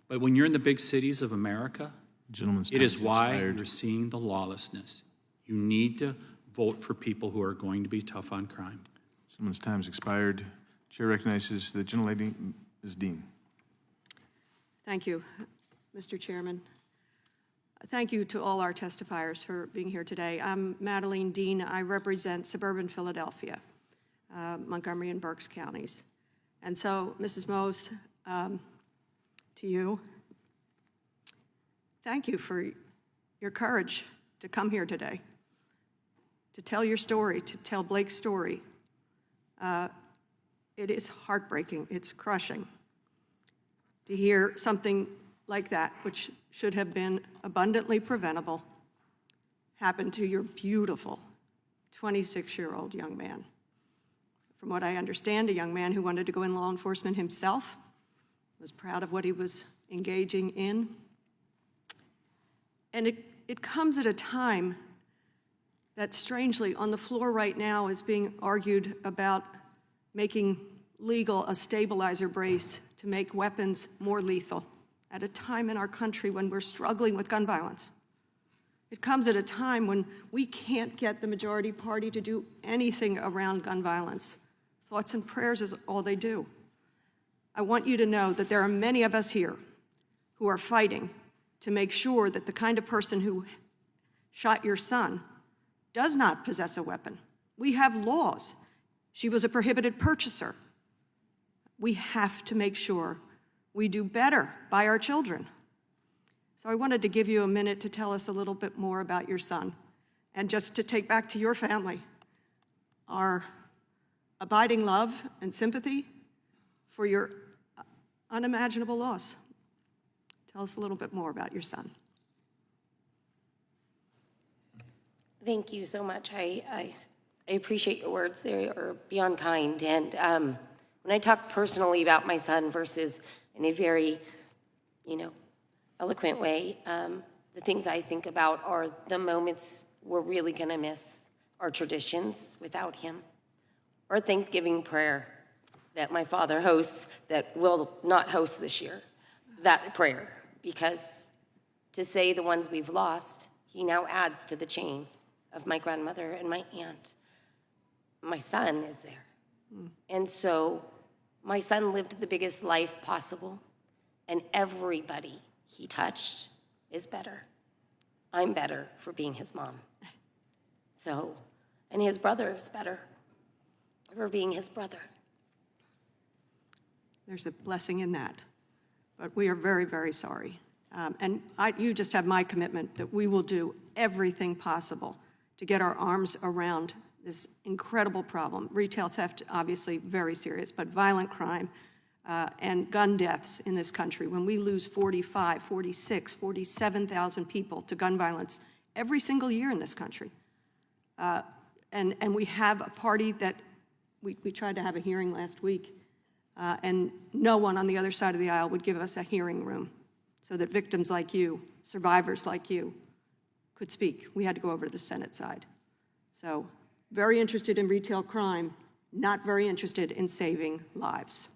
but when you're in the big cities of America, it is why you're seeing the lawlessness. You need to vote for people who are going to be tough on crime. Someone's time's expired. Chair recognizes the gentlelady, Ms. Dean. Thank you, Mr. Chairman. Thank you to all our testifiers for being here today. I'm Madeline Dean. I represent suburban Philadelphia, Montgomery and Berks counties. And so, Mrs. Mose, to you, thank you for your courage to come here today, to tell your story, to tell Blake's story. It is heartbreaking, it's crushing to hear something like that, which should have been abundantly preventable, happen to your beautiful 26-year-old young man. From what I understand, a young man who wanted to go in law enforcement himself, was proud of what he was engaging in. And it comes at a time that strangely on the floor right now is being argued about making legal a stabilizer brace to make weapons more lethal at a time in our country when we're struggling with gun violence. It comes at a time when we can't get the majority party to do anything around gun violence. Thoughts and prayers is all they do. I want you to know that there are many of us here who are fighting to make sure that the kind of person who shot your son does not possess a weapon. We have laws. She was a prohibited purchaser. We have to make sure we do better by our children. So I wanted to give you a minute to tell us a little bit more about your son and just to take back to your family our abiding love and sympathy for your unimaginable loss. Tell us a little bit more about your son. Thank you so much. I appreciate your words. They are beyond kind. And when I talk personally about my son versus in a very, eloquent way, the things I think about are the moments we're really going to miss our traditions without him, or Thanksgiving prayer that my father hosts that will not host this year, that prayer, because to say the ones we've lost, he now adds to the chain of my grandmother and my aunt. My son is there. And so my son lived the biggest life possible, and everybody he touched is better. I'm better for being his mom. So, and his brother is better for being his brother. There's a blessing in that. But we are very, very sorry. And you just have my commitment that we will do everything possible to get our arms around this incredible problem. Retail theft, obviously very serious, but violent crime and gun deaths in this country. When we lose 45, 46, 47,000 people to gun violence every single year in this country. And we have a party that we tried to have a hearing last week, and no one on the other side of the aisle would give us a hearing room so that victims like you, survivors like you, could speak. We had to go over to the Senate side. So, very interested in retail crime, not very interested in saving lives.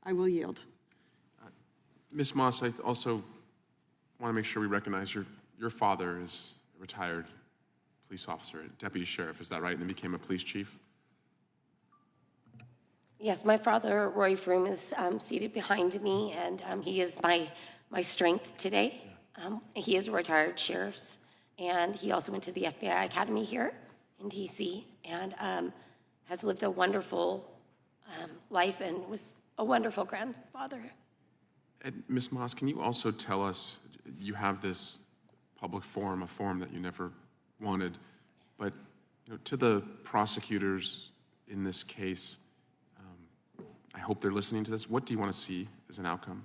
I will yield. Ms. Moss, I also want to make sure we recognize your father is a retired police officer, deputy sheriff, is that right? And then became a police chief? Yes, my father, Roy Froome, is seated behind me, and he is my strength today. He is a retired sheriff, and he also went to the FBI Academy here in DC, and has lived a wonderful life and was a wonderful grandfather. And Ms. Moss, can you also tell us, you have this public forum, a forum that you never wanted, but to the prosecutors in this case, I hope they're listening to this. What do you want to see as an outcome?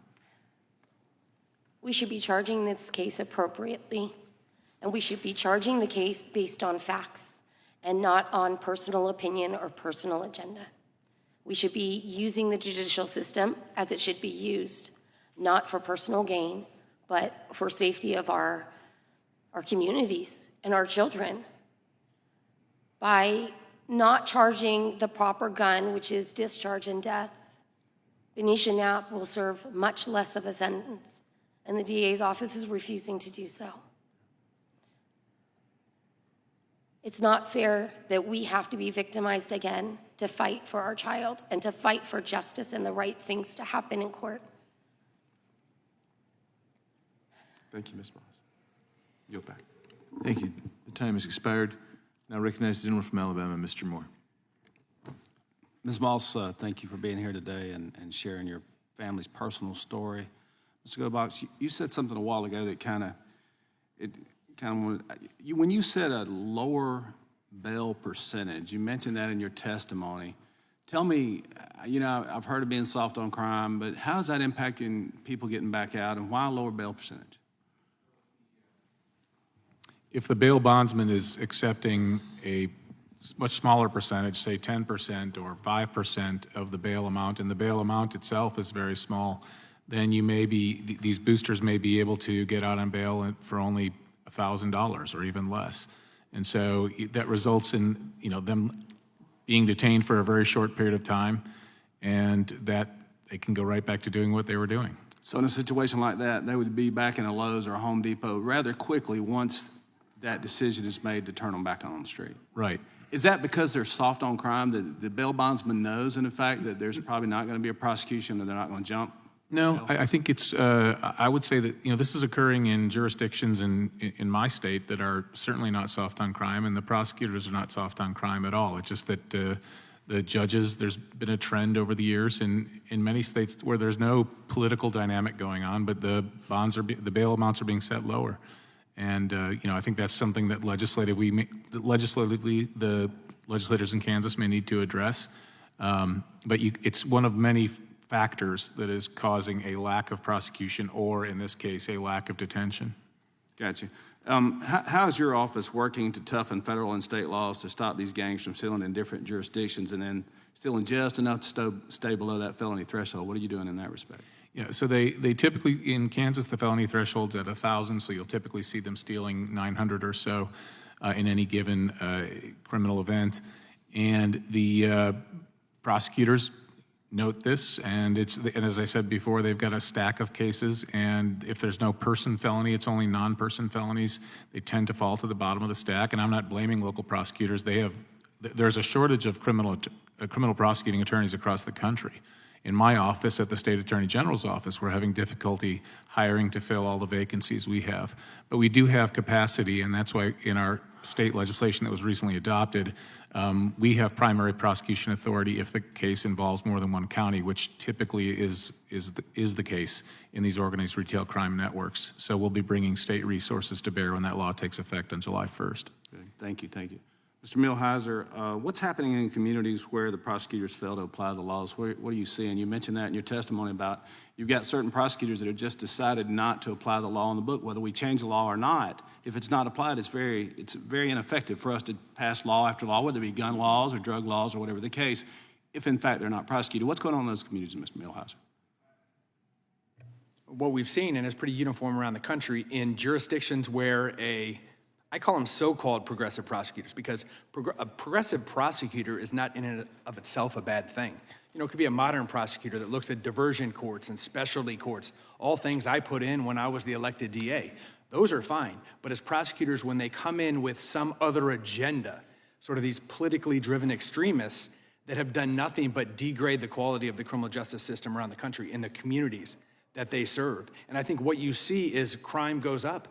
We should be charging this case appropriately, and we should be charging the case based on facts and not on personal opinion or personal agenda. We should be using the judicial system as it should be used, not for personal gain, but for safety of our communities and our children. By not charging the proper gun, which is discharge and death, Benicia Knapp will serve much less of a sentence, and the DA's office is refusing to do so. It's not fair that we have to be victimized again to fight for our child and to fight for justice and the right things to happen in court. Thank you, Ms. Moss. Yield back. Thank you. The time has expired. Now recognize the gentleman from Alabama, Mr. Moore. Ms. Moss, thank you for being here today and sharing your family's personal story. Mr. Gobox, you said something a while ago that when you said a lower bail percentage, you mentioned that in your testimony. Tell me, I've heard of being soft on crime, but how is that impacting people getting back out, and why a lower bail percentage? If the bail bondsman is accepting a much smaller percentage, say 10% or 5% of the bail amount, and the bail amount itself is very small, then these boosters may be able to get out on bail for only $1,000 or even less. And so that results in, them being detained for a very short period of time, and that they can go right back to doing what they were doing. So in a situation like that, they would be back in a Lowe's or a Home Depot rather quickly once that decision is made to turn them back on the street. Right. Is that because they're soft on crime, that the bail bondsman knows, in fact, that there's probably not going to be a prosecution and they're not going to jump? No, I think it's, I would say that, this is occurring in jurisdictions in my state that are certainly not soft on crime, and the prosecutors are not soft on crime at all. It's just that the judges, there's been a trend over the years in many states where there's no political dynamic going on, but the bail amounts are being set lower. And, I think that's something that legislatively the legislators in Kansas may need to address. But it's one of many factors that is causing a lack of prosecution, or in this case, a lack of detention. Gotcha. How is your office working to toughen federal and state laws to stop these gangs from stealing in different jurisdictions and then stealing just enough to stay below that felony threshold? What are you doing in that respect? Yeah, so they typically, in Kansas, the felony threshold's at 1,000, so you'll typically see them stealing 900 or so in any given criminal event. And the prosecutors note this, and as I said before, they've got a stack of cases, and if there's no person felony, it's only non-person felonies. They tend to fall to the bottom of the stack, and I'm not blaming local prosecutors. There's a shortage of criminal prosecuting attorneys across the country. In my office, at the State Attorney General's office, we're having difficulty hiring to fill all the vacancies we have. But we do have capacity, and that's why in our state legislation that was recently adopted, we have primary prosecution authority if the case involves more than one county, which typically is the case in these organized retail crime networks. So we'll be bringing state resources to bear when that law takes effect on July 1st. Okay. Thank you. Mr. Millhiser, what's happening in communities where the prosecutors fail to apply the laws? What are you seeing? You mentioned that in your testimony about you've got certain prosecutors that have just decided not to apply the law in the book, whether we change the law or not. If it's not applied, it's very ineffective for us to pass law after law, whether it be gun laws or drug laws or whatever the case, if in fact they're not prosecuted. What's going on in those communities, Mr. Millhiser? What we've seen, and it's pretty uniform around the country, in jurisdictions where I call them so-called progressive prosecutors, because a progressive prosecutor is not in and of itself a bad thing. It could be a modern prosecutor that looks at diversion courts and specialty courts, all things I put in when I was the elected DA. Those are fine. But as prosecutors, when they come in with some other agenda, sort of these politically driven extremists that have done nothing but degrade the quality of the criminal justice system around the country in the communities that they serve. And I think what you see is crime goes up.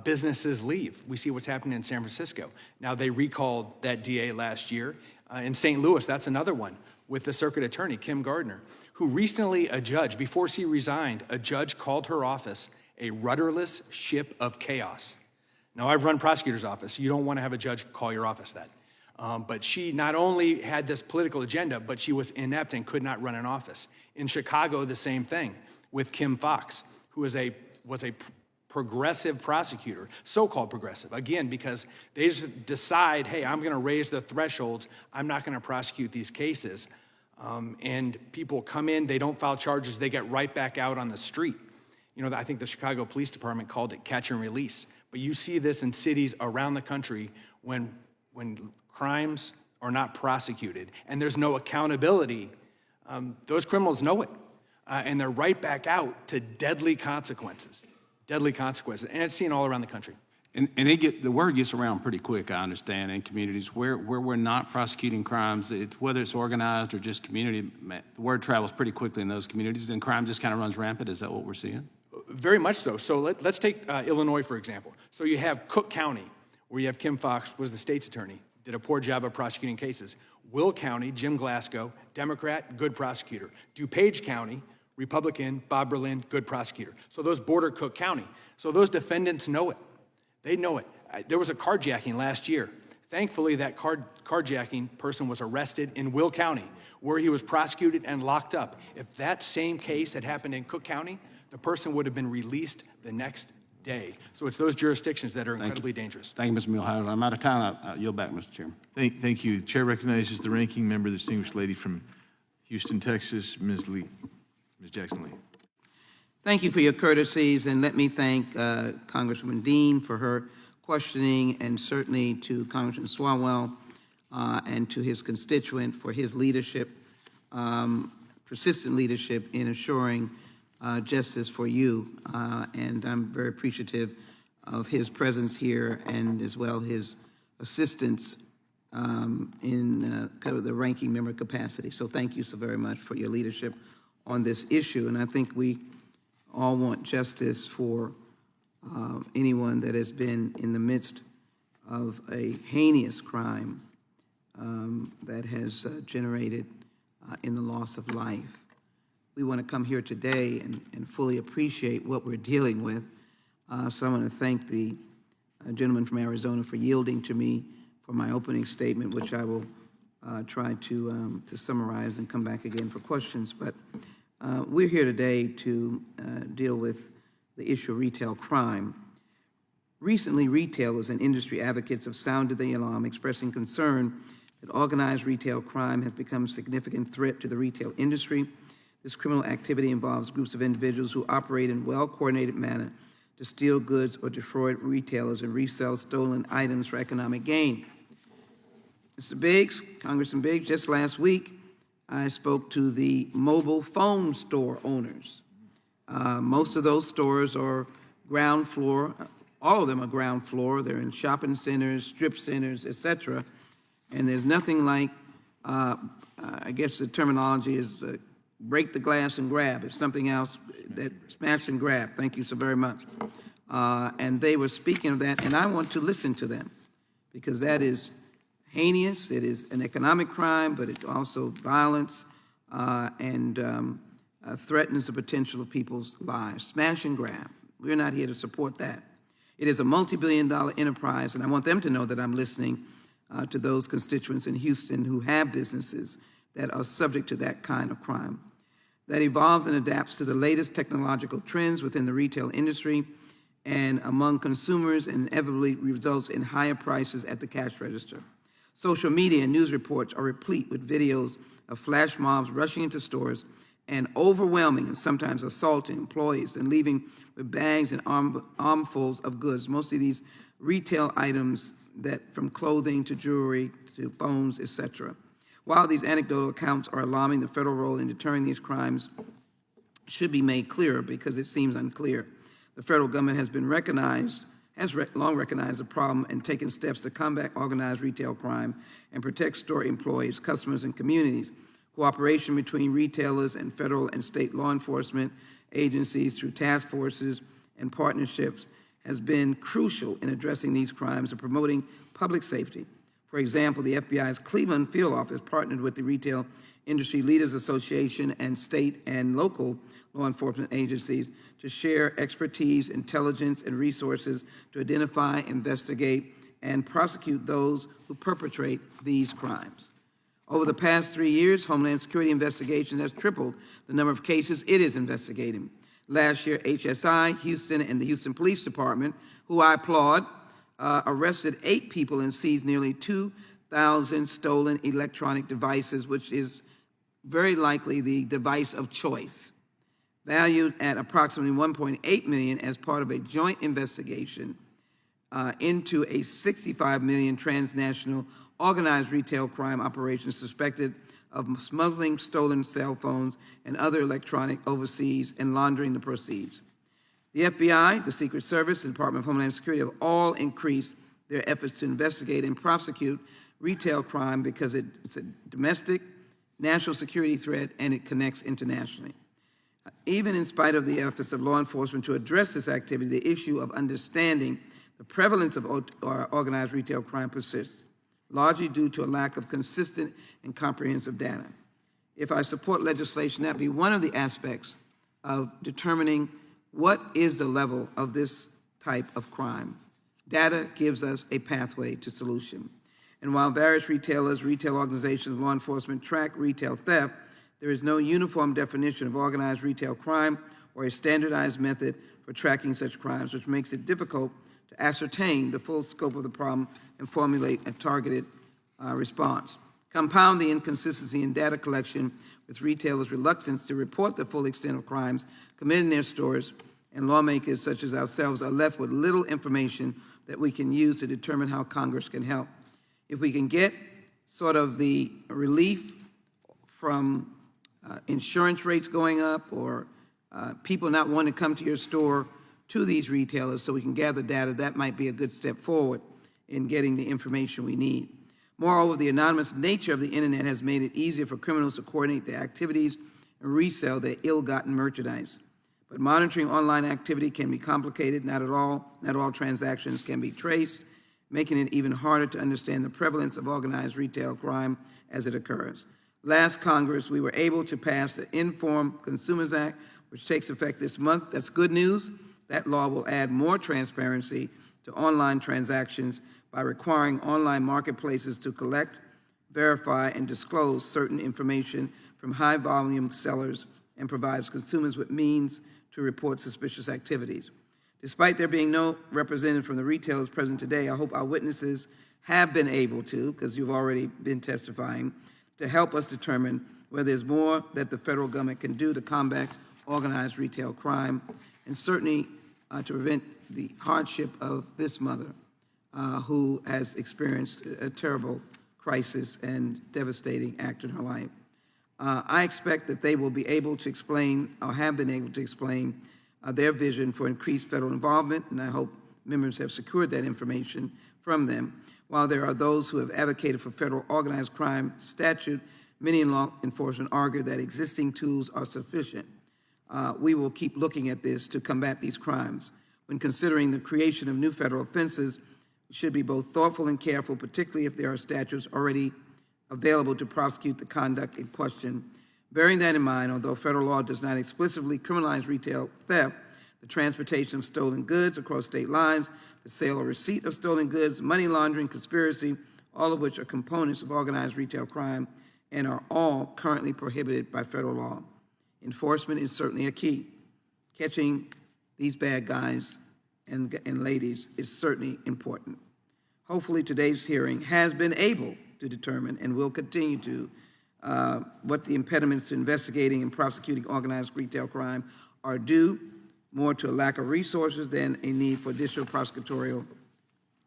Businesses leave. We see what's happening in San Francisco. Now, they recalled that DA last year. In St. Louis, that's another one, with the circuit attorney, Kim Gardner, who recently, before she resigned, a judge called her office a rudderless ship of chaos. Now, I've run prosecutor's office. You don't want to have a judge call your office that. But she not only had this political agenda, but she was inept and could not run an office. In Chicago, the same thing with Kim Fox, who was a progressive prosecutor, so-called progressive, again, because they just decide, hey, I'm going to raise the thresholds, I'm not going to prosecute these cases. And people come in, they don't file charges, they get right back out on the street. I think the Chicago Police Department called it catch and release. But you see this in cities around the country when crimes are not prosecuted and there's no accountability, those criminals know it. And they're right back out to deadly consequences. And it's seen all around the country. And the word gets around pretty quick, I understand, in communities where we're not prosecuting crimes, whether it's organized or just community, the word travels pretty quickly in those communities, and crime just kind of runs rampant. Is that what we're seeing? Very much so. So let's take Illinois, for example. So you have Cook County, where you have Kim Foxx, was the state's attorney, did a poor job of prosecuting cases. Will County, Jim Glasgow, Democrat, good prosecutor. DuPage County, Republican, Bob Berlin, good prosecutor. So those border Cook County. So those defendants know it. They know it. There was a carjacking last year. Thankfully, that carjacking person was arrested in Will County, where he was prosecuted and locked up. If that same case had happened in Cook County, the person would have been released the next day. So it's those jurisdictions that are incredibly dangerous. Thank you, Mr. Milheiser. I'm out of time. I'll yield back, Mr. Chairman. Thank you. The chair recognizes the ranking member, the distinguished lady from Houston, Texas, Ms. Lee, Ms. Jackson Lee. Thank you for your courtesies, and let me thank Congresswoman Dean for her questioning, and certainly to Congressman Swalwell and to his constituent for his leadership, persistent leadership in assuring justice for you. And I'm very appreciative of his presence here and as well his assistance in kind of the ranking member capacity. So thank you so very much for your leadership on this issue. And I think we all want justice for anyone that has been in the midst of a heinous crime that has generated in the loss of life. We want to come here today and fully appreciate what we're dealing with. So I want to thank the gentleman from Arizona for yielding to me for my opening statement, which I will try to summarize and come back again for questions. But we're here today to deal with the issue of retail crime. Recently, retailers and industry advocates have sounded the alarm, expressing concern that organized retail crime has become a significant threat to the retail industry. This criminal activity involves groups of individuals who operate in a well-coordinated manner to steal goods or defraud retailers and resell stolen items for economic gain. Mr. Biggs, Congressman Biggs, just last week, I spoke to the mobile phone store owners. Most of those stores are ground floor. All of them are ground floor. They're in shopping centers, strip centers, etc. And there's nothing like, I guess the terminology is break the glass and grab. It's something else that smash and grab. Thank you so very much. And they were speaking of that, and I want to listen to them because that is heinous. It is an economic crime, but it's also violence and threatens the potential of people's lives. Smash and grab. We're not here to support that. It is a multi-billion-dollar enterprise, and I want them to know that I'm listening to those constituents in Houston who have businesses that are subject to that kind of crime. That evolves and adapts to the latest technological trends within the retail industry and among consumers and inevitably results in higher prices at the cash register. Social media and news reports are replete with videos of flash mobs rushing into stores and overwhelming and sometimes assaulting employees and leaving with bags and armfuls of goods, mostly these retail items that from clothing to jewelry to phones, etc. While these anecdotal accounts are alarming, the federal role in deterring these crimes should be made clearer because it seems unclear. The federal government has been recognized, long recognized the problem and taken steps to combat organized retail crime and protect store employees, customers, and communities. Cooperation between retailers and federal and state law enforcement agencies through task forces and partnerships has been crucial in addressing these crimes and promoting public safety. For example, the FBI's Cleveland field office partnered with the Retail Industry Leaders Association and state and local law enforcement agencies to share expertise, intelligence, and resources to identify, investigate, and prosecute those who perpetrate these crimes. Over the past 3 years, Homeland Security investigation has tripled the number of cases it is investigating. Last year, HSI, Houston, and the Houston Police Department, who I applaud, arrested 8 people and seized nearly 2,000 stolen electronic devices, which is very likely the device of choice, valued at approximately $1.8 million as part of a joint investigation into a $65 million transnational organized retail crime operation suspected of smuggling stolen cell phones and other electronic overseas and laundering the proceeds. The FBI, the Secret Service, and Department of Homeland Security have all increased their efforts to investigate and prosecute retail crime because it's a domestic, national security threat, and it connects internationally. Even in spite of the efforts of law enforcement to address this activity, the issue of understanding the prevalence of organized retail crime persists, largely due to a lack of consistent and comprehensive data. If I support legislation, that be one of the aspects of determining what is the level of this type of crime. Data gives us a pathway to solution. And while various retailers, retail organizations, law enforcement track retail theft, there is no uniform definition of organized retail crime or a standardized method for tracking such crimes, which makes it difficult to ascertain the full scope of the problem and formulate a targeted response. Compound the inconsistency in data collection with retailers' reluctance to report the full extent of crimes committed in their stores, and lawmakers such as ourselves are left with little information that we can use to determine how Congress can help. If we can get sort of the relief from insurance rates going up or people not wanting to come to your store to these retailers so we can gather data, that might be a good step forward in getting the information we need. Moreover, the anonymous nature of the internet has made it easier for criminals to coordinate their activities and resell their ill-gotten merchandise. But monitoring online activity can be complicated. Not all transactions can be traced, making it even harder to understand the prevalence of organized retail crime as it occurs. Last Congress, we were able to pass the Informed Consumers Act, which takes effect this month. That's good news. That law will add more transparency to online transactions by requiring online marketplaces to collect, verify, and disclose certain information from high-volume sellers and provides consumers with means to report suspicious activities. Despite there being no representative from the retailers present today, I hope our witnesses have been able to, because you've already been testifying, to help us determine whether there's more that the federal government can do to combat organized retail crime, and certainly to prevent the hardship of this mother who has experienced a terrible crisis and devastating act in her life. I expect that they will be able to explain, or have been able to explain, their vision for increased federal involvement, and I hope members have secured that information from them. While there are those who have advocated for federal organized crime statute, many in law enforcement argue that existing tools are sufficient. We will keep looking at this to combat these crimes. When considering the creation of new federal offenses, we should be both thoughtful and careful, particularly if there are statutes already available to prosecute the conduct in question. Bearing that in mind, although federal law does not explicitly criminalize retail theft, the transportation of stolen goods across state lines, the sale or receipt of stolen goods, money laundering, conspiracy, all of which are components of organized retail crime and are all currently prohibited by federal law. Enforcement is certainly a key. Catching these bad guys and ladies is certainly important. Hopefully today's hearing has been able to determine and will continue to what the impediments to investigating and prosecuting organized retail crime are due more to a lack of resources than a need for additional prosecutorial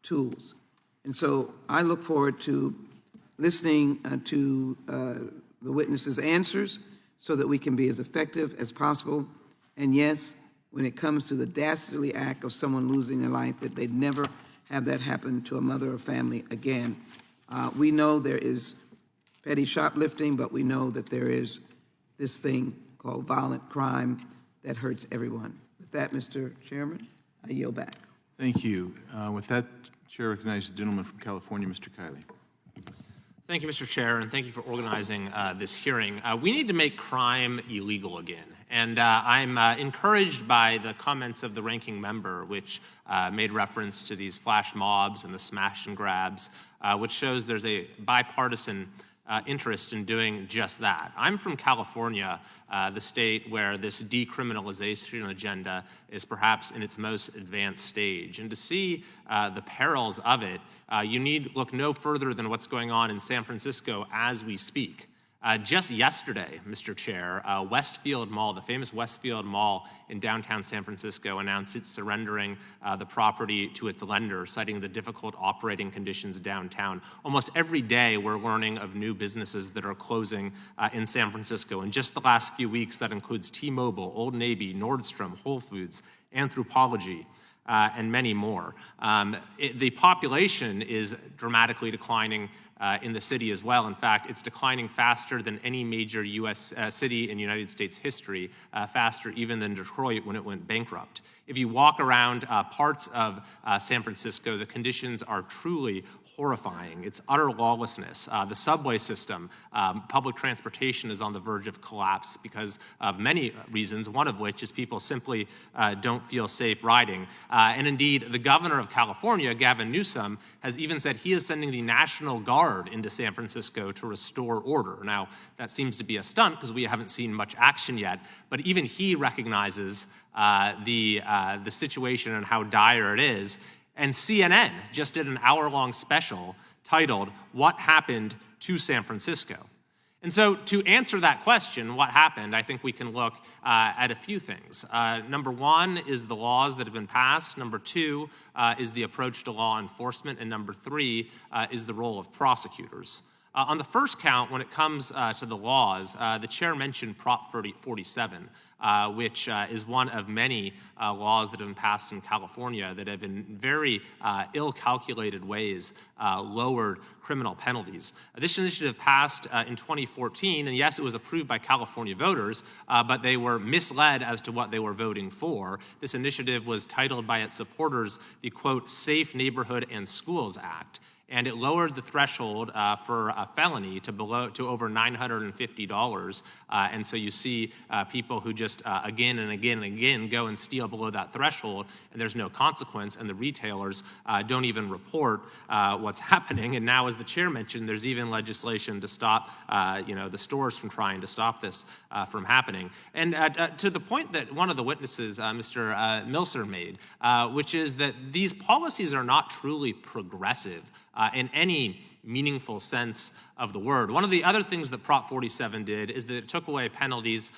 tools. And so I look forward to listening to the witnesses' answers so that we can be as effective as possible. And yes, when it comes to the dastardly act of someone losing their life, that they'd never have that happen to a mother or family again. We know there is petty shoplifting, but we know that there is this thing called violent crime that hurts everyone. With that, Mr. Chairman, I yield back. Thank you. With that, Chair recognizes the gentleman from California, Mr. Kiley. Thank you, Mr. Chair, and thank you for organizing this hearing. We need to make crime illegal again. And I'm encouraged by the comments of the ranking member, which made reference to these flash mobs and the smash and grabs, which shows there's a bipartisan interest in doing just that. I'm from California, the state where this decriminalization agenda is perhaps in its most advanced stage. And to see the perils of it, you need look no further than what's going on in San Francisco as we speak. Just yesterday, Mr. Chair, Westfield Mall, the famous Westfield Mall in downtown San Francisco, announced it's surrendering the property to its lender, citing the difficult operating conditions downtown. Almost every day, we're learning of new businesses that are closing in San Francisco. In just the last few weeks, that includes T-Mobile, Old Navy, Nordstrom, Whole Foods, Anthropology, and many more. The population is dramatically declining in the city as well. In fact, it's declining faster than any major U.S. City in United States history, faster even than Detroit when it went bankrupt. If you walk around parts of San Francisco, the conditions are truly horrifying. It's utter lawlessness. The subway system, public transportation is on the verge of collapse because of many reasons, one of which is people simply don't feel safe riding. And indeed, the governor of California, Gavin Newsom, has even said he is sending the National Guard into San Francisco to restore order. Now, that seems to be a stunt because we haven't seen much action yet, but even he recognizes the situation and how dire it is. And CNN just did an hour-long special titled, "What Happened to San Francisco?" And so to answer that question, what happened, I think we can look at a few things. Number one is the laws that have been passed. Number two is the approach to law enforcement. And number three is the role of prosecutors. On the first count, when it comes to the laws, the chair mentioned Prop 47, which is one of many laws that have been passed in California that have in very ill-calculated ways lowered criminal penalties. This initiative passed in 2014, and yes, it was approved by California voters, but they were misled as to what they were voting for. This initiative was titled by its supporters the, quote, Safe Neighborhood and Schools Act. And it lowered the threshold for a felony to over $950. And so you see people who just again and again and again go and steal below that threshold, and there's no consequence, and the retailers don't even report what's happening. And now, as the chair mentioned, there's even legislation to stop the stores from trying to stop this from happening. And to the point that one of the witnesses, Mr. Milser, made, which is that these policies are not truly progressive in any meaningful sense of the word. One of the other things that Prop 47 did is that it took away penalties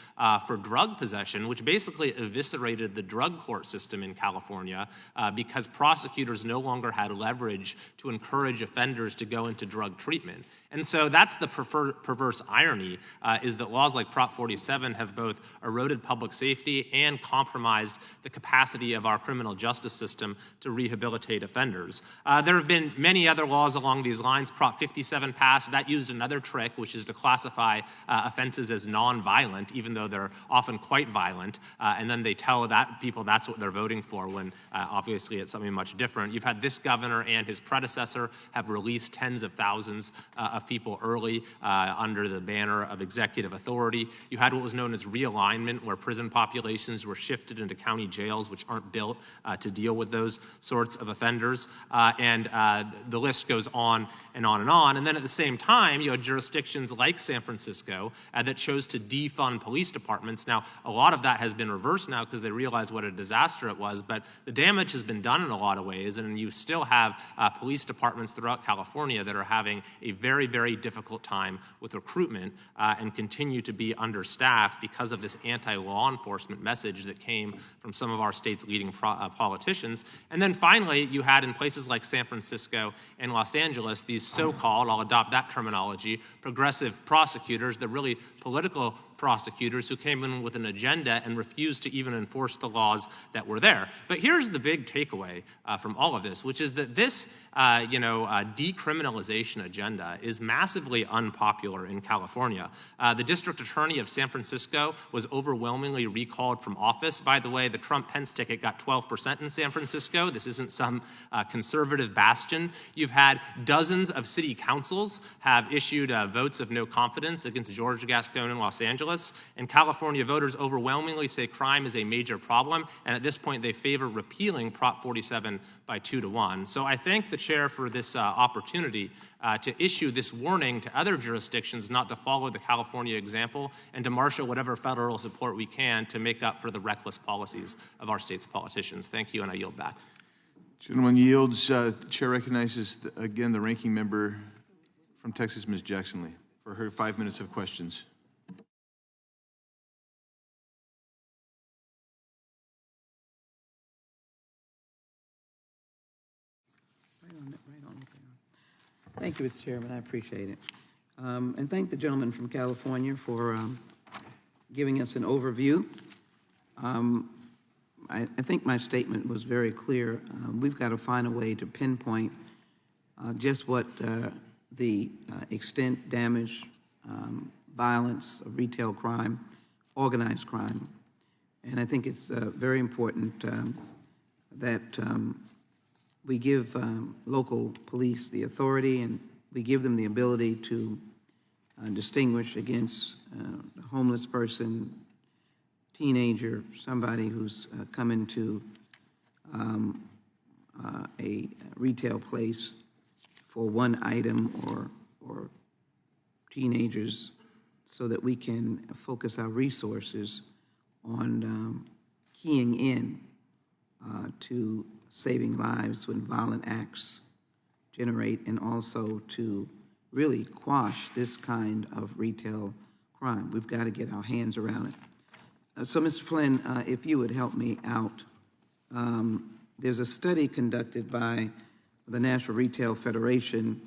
for drug possession, which basically eviscerated the drug court system in California because prosecutors no longer had leverage to encourage offenders to go into drug treatment. And so that's the perverse irony, is that laws like Prop 47 have both eroded public safety and compromised the capacity of our criminal justice system to rehabilitate offenders. There have been many other laws along these lines. Prop 57 passed. That used another trick, which is to classify offenses as non-violent, even though they're often quite violent, and then they tell people that's what they're voting for when obviously it's something much different. You've had this governor and his predecessor have released tens of thousands of people early under the banner of executive authority. You had what was known as realignment, where prison populations were shifted into county jails, which aren't built to deal with those sorts of offenders, and the list goes on and on and on. And then at the same time, you had jurisdictions like San Francisco that chose to defund police departments. Now, a lot of that has been reversed now because they realized what a disaster it was, but the damage has been done in a lot of ways, and you still have police departments throughout California that are having a very, very difficult time with recruitment and continue to be understaffed because of this anti-law enforcement message that came from some of our state's leading politicians. And then finally, you had in places like San Francisco and Los Angeles these so-called, I'll adopt that terminology, progressive prosecutors, the really political prosecutors who came in with an agenda and refused to even enforce the laws that were there. But here's the big takeaway from all of this, which is that this decriminalization agenda is massively unpopular in California. The district attorney of San Francisco was overwhelmingly recalled from office. By the way, the Trump-Pence ticket got 12% in San Francisco. This isn't some conservative bastion. You've had dozens of city councils have issued votes of no confidence against George Gascon in Los Angeles. And California voters overwhelmingly say crime is a major problem, and at this point they favor repealing Prop 47 by 2-1. So I thank the chair for this opportunity to issue this warning to other jurisdictions not to follow the California example and to marshal whatever federal support we can to make up for the reckless policies of our state's politicians. Thank you, and I yield back. Gentleman yields. Chair recognizes again the ranking member from Texas, Ms. Jackson Lee. for her 5 minutes of questions. Thank you, Mr. Chairman. I appreciate it. And thank the gentleman from California for giving us an overview. I think my statement was very clear. We've got to find a way to pinpoint just what the extent, damage, violence of retail crime, organized crime. And I think it's very important that we give local police the authority and we give them the ability to distinguish against a homeless person, teenager, somebody who's come into a retail place for one item or teenagers, so that we can focus our resources on keying in to saving lives when violent acts generate, and also to really quash this kind of retail crime. We've got to get our hands around it. So, Mr. Flynn, if you would help me out, there's a study conducted by the National Retail Federation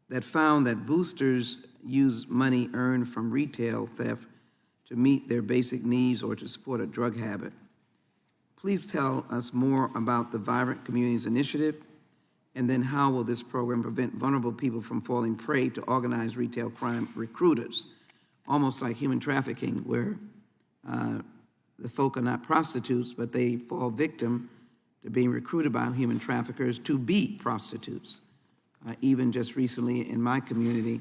that found that boosters use money earned from retail theft to meet their basic needs or to support a drug habit. Please tell us more about the Vibrant Communities Initiative, and then how will this program prevent vulnerable people from falling prey to organized retail crime recruiters, almost like human trafficking, where the folk are not prostitutes, but they fall victim to being recruited by human traffickers to be prostitutes. Even just recently in my community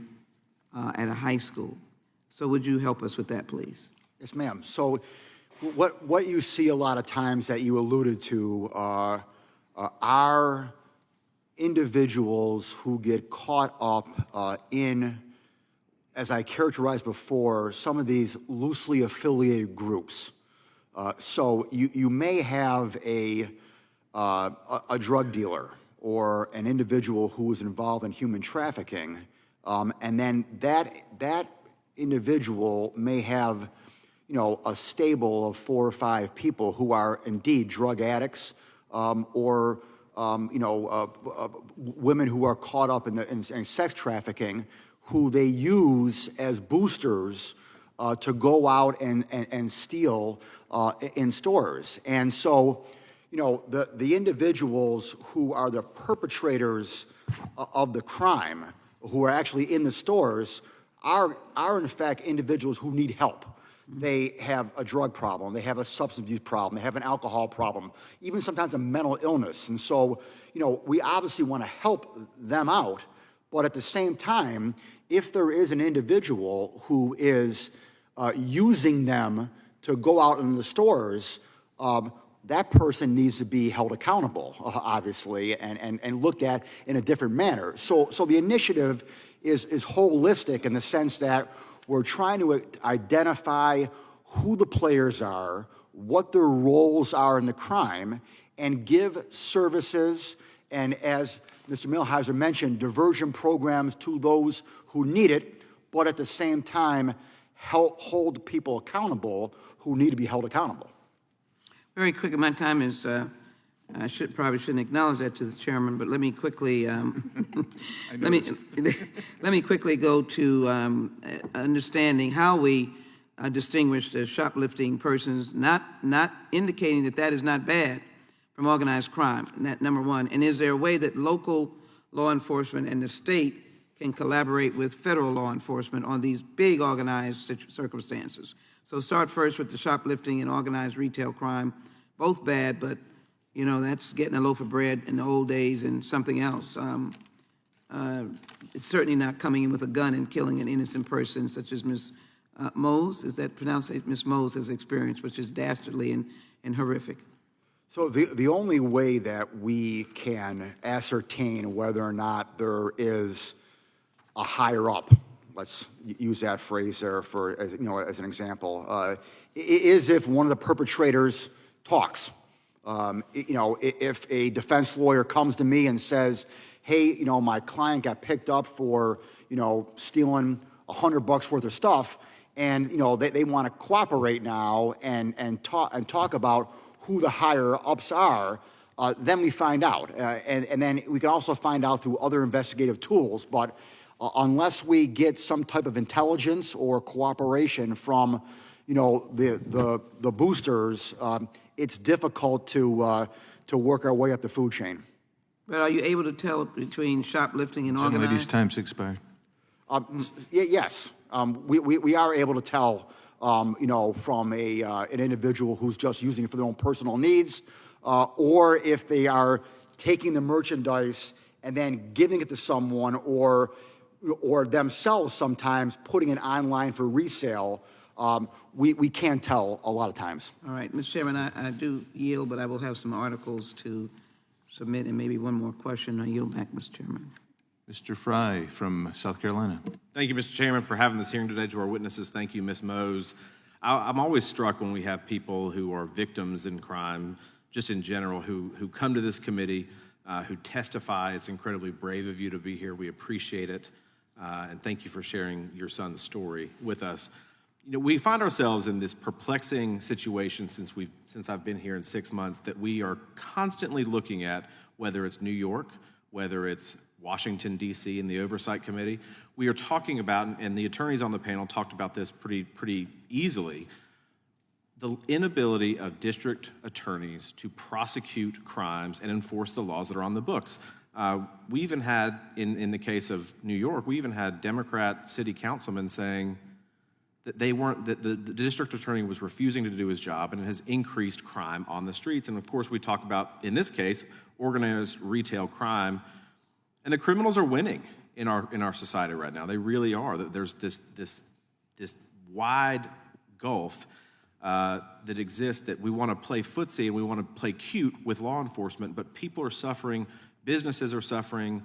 at a high school. So would you help us with that, please? Yes, ma'am. So what you see a lot of times that you alluded to are individuals who get caught up in, as I characterized before, some of these loosely affiliated groups. So you may have a drug dealer or an individual who is involved in human trafficking, and then that individual may have, a stable of 4 or 5 people who are indeed drug addicts, or women who are caught up in sex trafficking, who they use as boosters to go out and steal in stores. And so, the individuals who are the perpetrators of the crime, who are actually in the stores, are in fact individuals who need help. They have a drug problem, they have a substance abuse problem, they have an alcohol problem, even sometimes a mental illness. And so, we obviously want to help them out, but at the same time, if there is an individual who is using them to go out in the stores, that person needs to be held accountable, obviously, and looked at in a different manner. So the initiative is holistic in the sense that we're trying to identify who the players are, what their roles are in the crime, and give services, and as Mr. Milheiser mentioned, diversion programs to those who need it, but at the same time, hold people accountable who need to be held accountable. Very quick, my time is, I probably shouldn't acknowledge that to the chairman, but let me quickly, let me quickly go to understanding how we distinguish the shoplifting persons, not indicating that is not bad, from organized crime, number one. And is there a way that local law enforcement and the state can collaborate with federal law enforcement on these big organized circumstances? So start first with the shoplifting and organized retail crime, both bad, but that's getting a loaf of bread in the old days and something else. It's certainly not coming in with a gun and killing an innocent person, such as Ms. Mose, is that pronounced? Ms. Mose has experienced, which is dastardly and horrific. So the only way that we can ascertain whether or not there is a higher up, let's use that phrase there as an example, is if one of the perpetrators talks. If a defense lawyer comes to me and says, hey, my client got picked up for, stealing $100 worth of stuff, and, they want to cooperate now and talk about who the higher ups are, then we find out. And then we can also find out through other investigative tools, but unless we get some type of intelligence or cooperation from, the boosters, it's difficult to work our way up the food chain. But are you able to tell between shoplifting and Young lady's organized? time's expired. Yes, we are able to tell, from an individual who's just using it for their own personal needs, or if they are taking the merchandise and then giving it to someone, or themselves sometimes putting it online for resale. We can't tell a lot of times. All right, Mr. Chairman, I do yield, but I will have some articles to submit and maybe one more question. I yield back, Mr. Chairman. Mr. Fry from South Carolina. Thank you, Mr. Chairman, for having this hearing today. To our witnesses, thank you, Ms. Mose. I'm always struck when we have people who are victims in crime, just in general, who come to this committee, who testify. It's incredibly brave of you to be here. We appreciate it. And thank you for sharing your son's story with us. We find ourselves in this perplexing situation since I've been here in 6 months, that we are constantly looking at, whether it's New York, whether it's Washington, D.C., and the Oversight Committee. We are talking about, and the attorneys on the panel talked about this pretty easily, the inability of district attorneys to prosecute crimes and enforce the laws that are on the books. We even had, in the case of New York, we even had Democrat city councilmen saying that the district attorney was refusing to do his job, and it has increased crime on the streets. And of course, we talk about, in this case, organized retail crime, and the criminals are winning in our society right now. They really are. There's this wide gulf that exists, that we want to play footsie and we want to play cute with law enforcement, but people are suffering, businesses are suffering,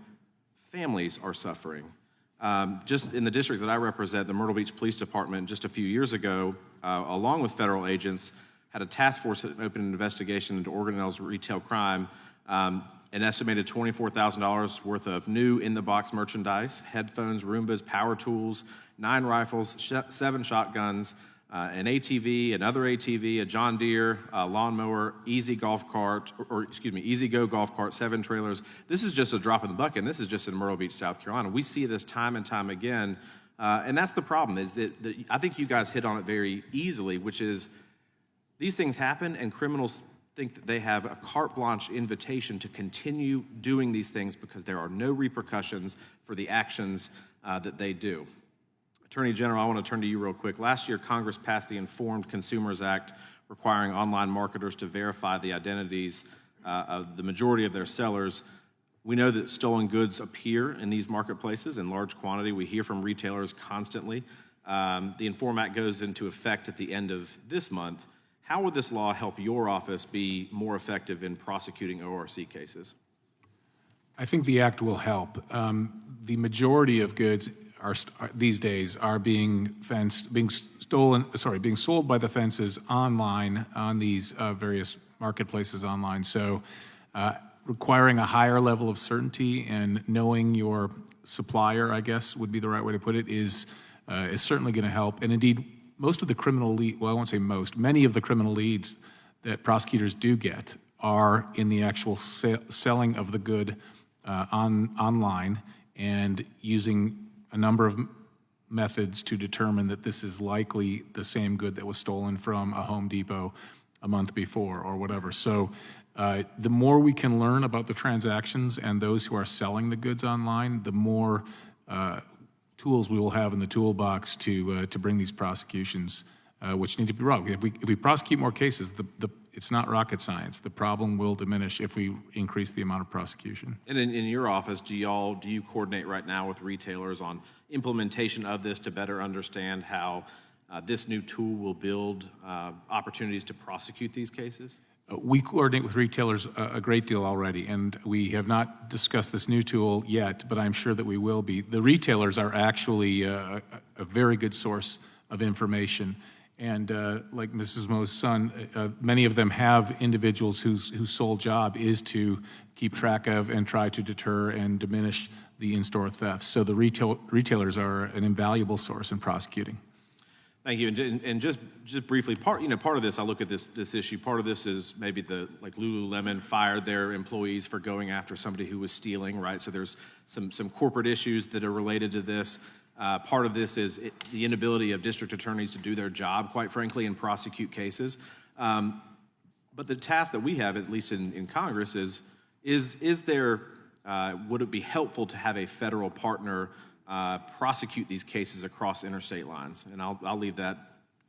families are suffering. Just in the district that I represent, the Myrtle Beach Police Department, just a few years ago, along with federal agents, had a task force that opened an investigation into organized retail crime. An estimated $24,000 worth of new in-the-box merchandise, headphones, Roombas, power tools, 9 rifles, 7 shotguns, an ATV, another ATV, a John Deere lawnmower, Easy Go golf cart, 7 trailers. This is just a drop in the bucket, and this is just in Myrtle Beach, South Carolina. We see this time and time again, and that's the problem, is that I think you guys hit on it very easily, which is these things happen, and criminals think that they have a carte blanche invitation to continue doing these things because there are no repercussions for the actions that they do. Attorney General, I want to turn to you real quick. Last year, Congress passed the Informed Consumers Act, requiring online marketers to verify the identities of the majority of their sellers. We know that stolen goods appear in these marketplaces in large quantity. We hear from retailers constantly. The Inform Act goes into effect at the end of this month. How would this law help your office be more effective in prosecuting ORC cases? I think the act will help. The majority of goods these days are being sold by the fences online on these various marketplaces online. So requiring a higher level of certainty and knowing your supplier, I guess would be the right way to put it, is certainly going to help. And indeed, most of the criminal lead, well, I won't say most, many of the criminal leads that prosecutors do get are in the actual selling of the good online and using a number of methods to determine that this is likely the same good that was stolen from a Home Depot a month before or whatever. So the more we can learn about the transactions and those who are selling the goods online, the more tools we will have in the toolbox to bring these prosecutions, which need to be brought. If we prosecute more cases, it's not rocket science. The problem will diminish if we increase the amount of prosecution. And in your office, do you coordinate right now with retailers on implementation of this to better understand how this new tool will build opportunities to prosecute these cases? We coordinate with retailers a great deal already, and we have not discussed this new tool yet, but I'm sure that we will be. The retailers are actually a very good source of information, And like Mrs. Mo's son, many of them have individuals whose sole job is to keep track of and try to deter and diminish the in-store thefts. So the retailers are an invaluable source in prosecuting. Thank you. And just briefly, part of this, I look at this issue, part of this is maybe like Lululemon fired their employees for going after somebody who was stealing, right? So there's some corporate issues that are related to this. Part of this is the inability of district attorneys to do their job, quite frankly, and prosecute cases. But the task that we have, at least in Congress, is there, would it be helpful to have a federal partner prosecute these cases across interstate lines? And I'll leave that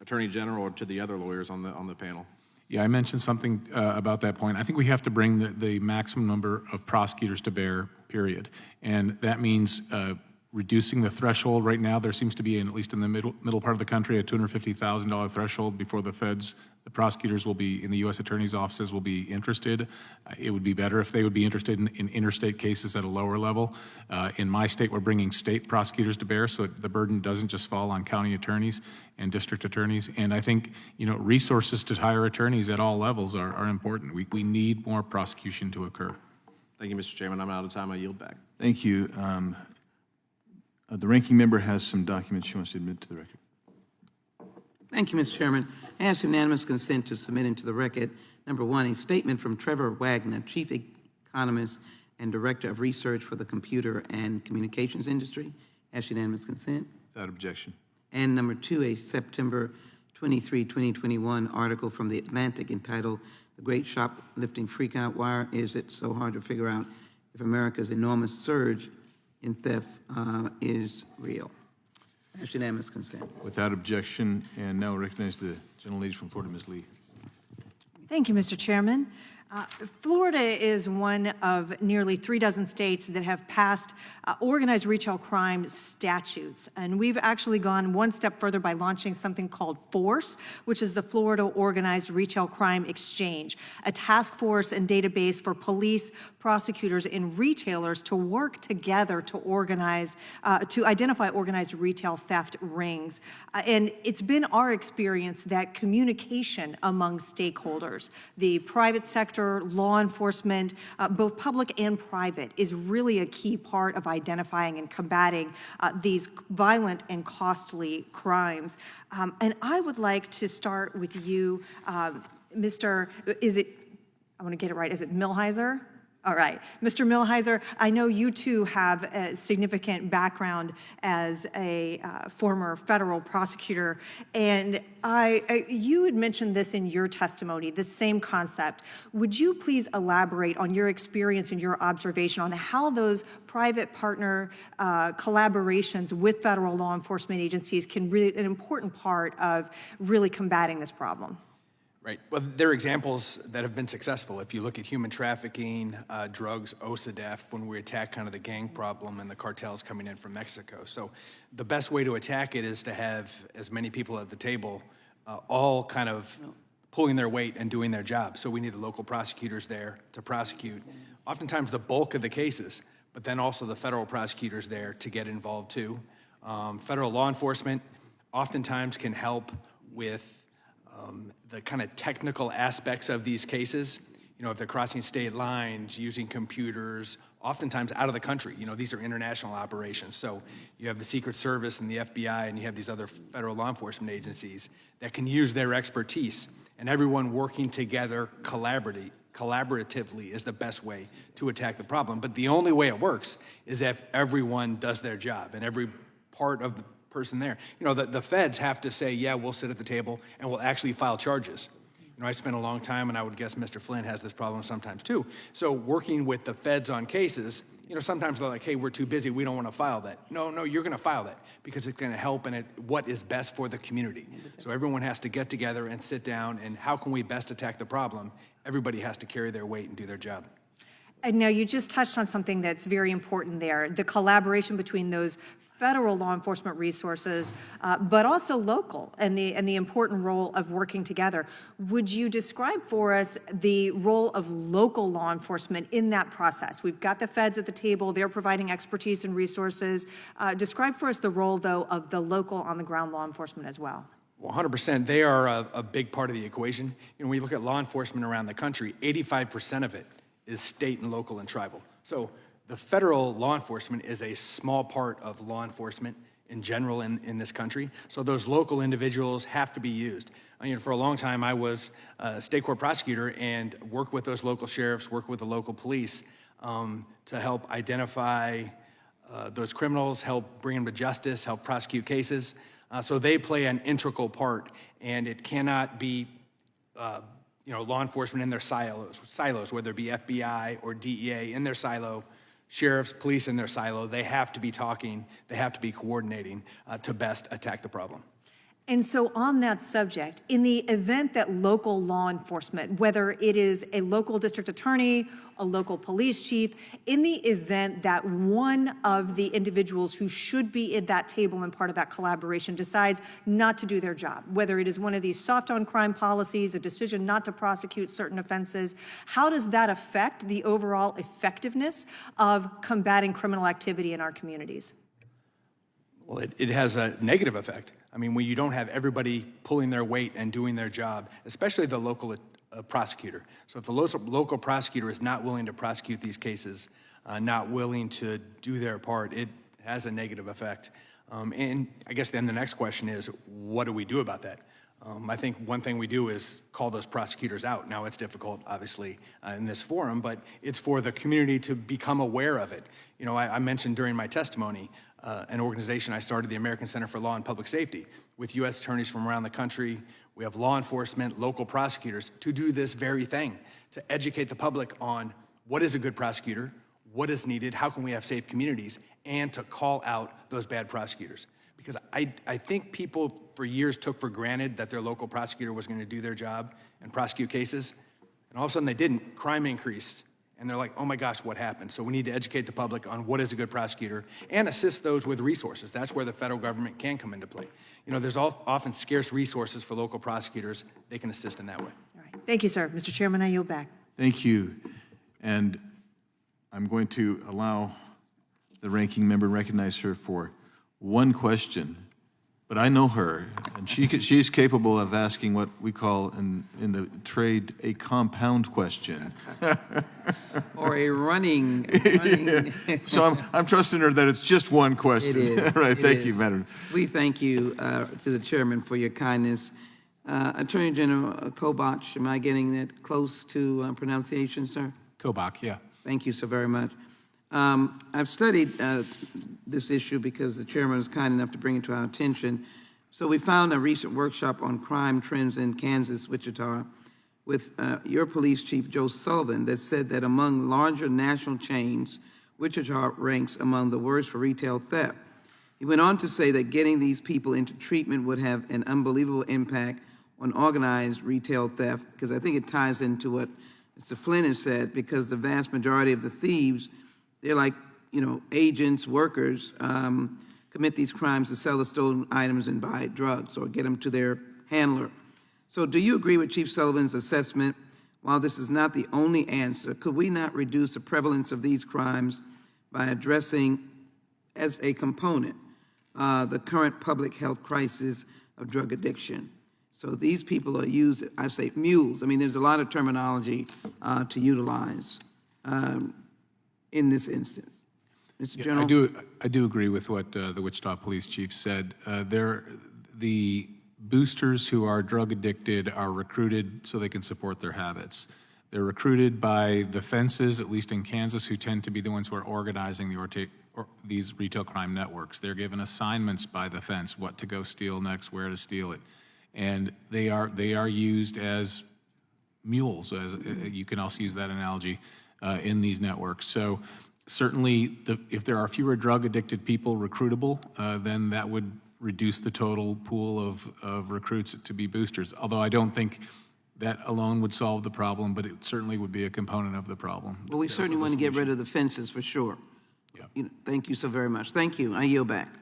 Attorney General or to the other lawyers on the panel. Yeah, I mentioned something about that point. I think we have to bring the maximum number of prosecutors to bear, period. And that means reducing the threshold. Right now, there seems to be, at least in the middle part of the country, a $250,000 threshold before the prosecutors will be, in the U.S. Attorney's offices, will be interested. It would be better if they would be interested in interstate cases at a lower level. In my state, we're bringing state prosecutors to bear, so the burden doesn't just fall on county attorneys and district attorneys. And I think, resources to hire attorneys at all levels are important. We need more prosecution to occur. Thank you, Mr. Chairman. I'm out of time. I yield back. Thank you. The ranking member has some documents she wants to admit to the record. Thank you, Mr. Chairman. I ask unanimous consent to submit into the record, number one, a statement from Trevor Wagner, Chief Economist and Director of Research for the Computer and Communications Industry. Ask unanimous consent. Without objection. And number two, a September 23, 2021 article from The Atlantic entitled "The Great Shoplifting Freakout. Why Is It So Hard to Figure Out If America's Enormous Surge in Theft is Real." Ask unanimous consent. Without objection. And now I recognize the gentlelady from Florida, Ms. Lee. Thank you, Mr. Chairman. Florida is one of nearly 36 states that have passed organized retail crime statutes. And we've actually gone one step further by launching something called Force, which is the Florida Organized Retail Crime Exchange, a task force and database for police, prosecutors, and retailers to work together to organize, to identify organized retail theft rings. And it's been our experience that communication among stakeholders, the private sector, law enforcement, both public and private, is really a key part of identifying and combating these violent and costly crimes. And I would like to start with you, Mr. I want to get it right, is it Millhiser? All right. Mr. Millhiser, I know you too have a significant background as a former federal prosecutor, and you had mentioned this in your testimony, the same concept. Would you please elaborate on your experience and your observation on how those private partner collaborations with federal law enforcement agencies can be an important part of really combating this problem? Right. Well, there are examples that have been successful. If you look at human trafficking, drugs, OSADEF, when we attack kind of the gang problem and the cartels coming in from Mexico. So the best way to attack it is to have as many people at the table all kind of pulling their weight and doing their job. So we need the local prosecutors there to prosecute oftentimes the bulk of the cases, but then also the federal prosecutors there to get involved too. Federal law enforcement oftentimes can help with the kind of technical aspects of these cases. If they're crossing state lines, using computers, oftentimes out of the country. These are international operations. So you have the Secret Service and the FBI, and you have these other federal law enforcement agencies that can use their expertise, and everyone working together collaboratively is the best way to attack the problem. But the only way it works is if everyone does their job and every part of the person there. The feds have to say, yeah, we'll sit at the table and we'll actually file charges. I spent a long time, and I would guess Mr. Flynn has this problem sometimes too. So working with the feds on cases, sometimes they're like, hey, we're too busy, we don't want to file that. No, you're going to file that because it's going to help and what is best for the community. So everyone has to get together and sit down, and how can we best attack the problem? Everybody has to carry their weight and do their job. And now you just touched on something that's very important there, the collaboration between those federal law enforcement resources, but also local, and the important role of working together. Would you describe for us the role of local law enforcement in that process? We've got the feds at the table, they're providing expertise and resources. Describe for us the role, though, of the local on-the-ground law enforcement as well. Well, 100%, they are a big part of the equation. You know, when you look at law enforcement around the country, 85% of it is state and local and tribal. So the federal law enforcement is a small part of law enforcement in general in this country. So those local individuals have to be used. You know, for a long time, I was a state court prosecutor and worked with those local sheriffs, worked with the local police to help identify those criminals, help bring them to justice, help prosecute cases. So they play an integral part, and it cannot be, you know, law enforcement in their silos, whether it be FBI or DEA in their silo, sheriffs, police in their silo. They have to be talking, they have to be coordinating to best attack the problem. And so on that subject, in the event that local law enforcement, whether it is a local district attorney, a local police chief, in the event that one of the individuals who should be at that table and part of that collaboration decides not to do their job, whether it is one of these soft on crime policies, a decision not to prosecute certain offenses, how does that affect the overall effectiveness of combating criminal activity in our communities? Well, it has a negative effect. I mean, when you don't have everybody pulling their weight and doing their job, especially the local prosecutor. So if the local prosecutor is not willing to prosecute these cases, not willing to do their part, it has a negative effect. And I guess then the next question is, what do we do about that? I think one thing we do is call those prosecutors out. Now, it's difficult, obviously, in this forum, but it's for the community to become aware of it. You know, I mentioned during my testimony an organization I started, the American Center for Law and Public Safety, with U.S. attorneys from around the country. We have law enforcement, local prosecutors to do this very thing, to educate the public on what is a good prosecutor, what is needed, how can we have safe communities, and to call out those bad prosecutors. Because I think people for years took for granted that their local prosecutor was going to do their job and prosecute cases, and all of a sudden they didn't. Crime increased. And they're like, oh my gosh, what happened? So we need to educate the public on what is a good prosecutor and assist those with resources. That's where the federal government can come into play. You know, there's often scarce resources for local prosecutors. They can assist in that way. All right. Thank you, sir. Mr. Chairman, I yield back. Thank you. And I'm going to allow the ranking member to recognize her for one question. But I know her, and she's capable of asking what we call in the trade a compound question. Or a running. Yeah. So I'm trusting her that it's just one question. It is. Right. Thank you, Madam. We thank you to the chairman for your kindness. Attorney General Kobach, am I getting that close to pronunciation, sir? Kobach, yeah. Thank you so very much. I've studied this issue because the chairman was kind enough to bring it to our attention. So we found a recent workshop on crime trends in Kansas, Wichita, with your police chief, Joe Sullivan, that said that among larger national chains, Wichita ranks among the worst for retail theft. He went on to say that getting these people into treatment would have an unbelievable impact on organized retail theft, because I think it ties into what Mr. Flynn has said, because the vast majority of the thieves, they're like, you know, agents, workers, commit these crimes to sell the stolen items and buy drugs or get them to their handler. So do you agree with Chief Sullivan's assessment? While this is not the only answer, could we not reduce the prevalence of these crimes by addressing, as a component, the current public health crisis of drug addiction? So these people are used, I say mules. I mean, there's a lot of terminology to utilize in this instance. Mr. Yeah, General? I do agree with what the Wichita Police Chief said. The boosters who are drug addicted are recruited so they can support their habits. They're recruited by the fences, at least in Kansas, who tend to be the ones who are organizing these retail crime networks. They're given assignments by the fence, what to go steal next, where to steal it. And they are used as mules, as you can also use that analogy, in these networks. So certainly, if there are fewer drug-addicted people recruitable, then that would reduce the total pool of recruits to be boosters. Although I don't think that alone would solve the problem, but it certainly would be a component of the problem. Well, we certainly want to get rid of the fences for sure. Yeah. You know, thank you so very much. Thank you. I yield back.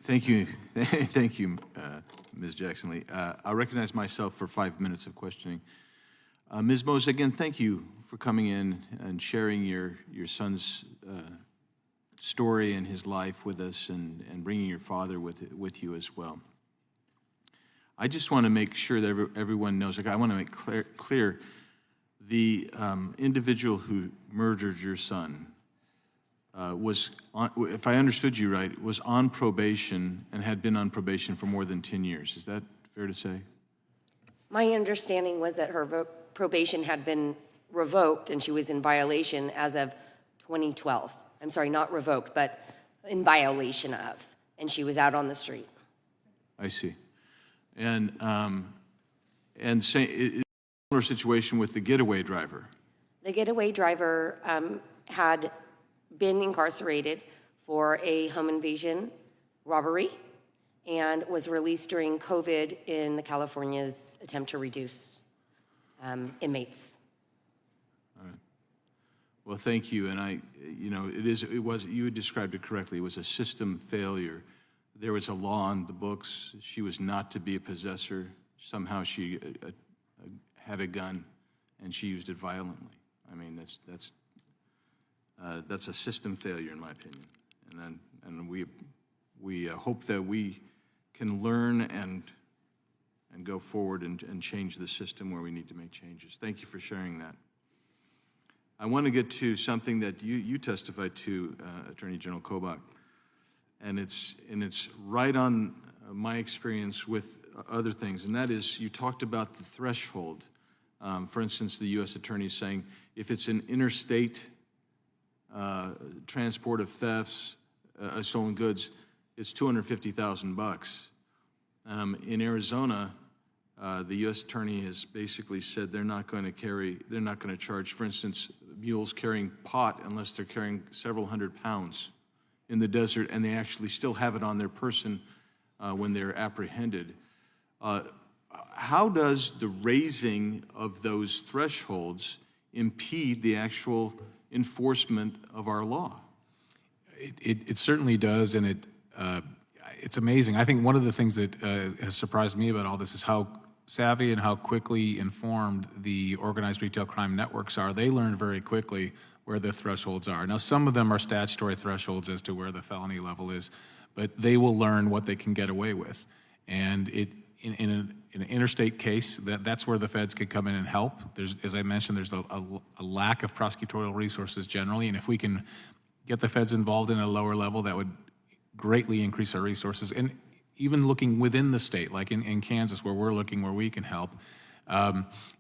Thank you. Thank you, Ms. Jackson Lee. I'll recognize myself for 5 minutes of questioning. Ms. Mose, again, thank you for coming in and sharing your son's story and his life with us, and bringing your father with you as well. I just want to make sure that everyone knows, like, I want to make clear the individual who murdered your son was, if I understood you right, was on probation and had been on probation for more than 10 years. Is that fair to say? My understanding was that her probation had been revoked and she was in violation as of 2012. I'm sorry, not revoked, but in violation of, and she was out on the street. I see. And say, it's a similar situation with the getaway driver. The getaway driver had been incarcerated for a home invasion robbery and was released during COVID in the California's attempt to reduce inmates. All right. Well, thank you. And you described it correctly. It was a system failure. There was a law on the books. She was not to be a possessor. Somehow she had a gun and she used it violently. I mean, that's a system failure in my opinion. And we hope that we can learn and go forward and change the system where we need to make changes. Thank you for sharing that. I want to get to something that you testified to, Attorney General Kobach, and it's right on my experience with other things, and that is you talked about the threshold. For instance, the U.S. Attorney saying if it's an interstate transport of thefts, stolen goods, it's $250,000. In Arizona, the U.S. Attorney has basically said they're not going to charge, for instance, mules carrying pot unless they're carrying several hundred pounds in the desert, and they actually still have it on their person when they're apprehended. How does the raising of those thresholds impede the actual enforcement of our law? It certainly does, and it's amazing. I think one of the things that has surprised me about all this is how savvy and how quickly informed the organized retail crime networks are. They learn very quickly where the thresholds are. Now, some of them are statutory thresholds as to where the felony level is, but they will learn what they can get away with. And in an interstate case, that's where the feds could come in and help. As I mentioned, there's a lack of prosecutorial resources generally, and if we can get the feds involved in a lower level, that would greatly increase our resources. And even looking within the state, like in Kansas, where we're looking where we can help,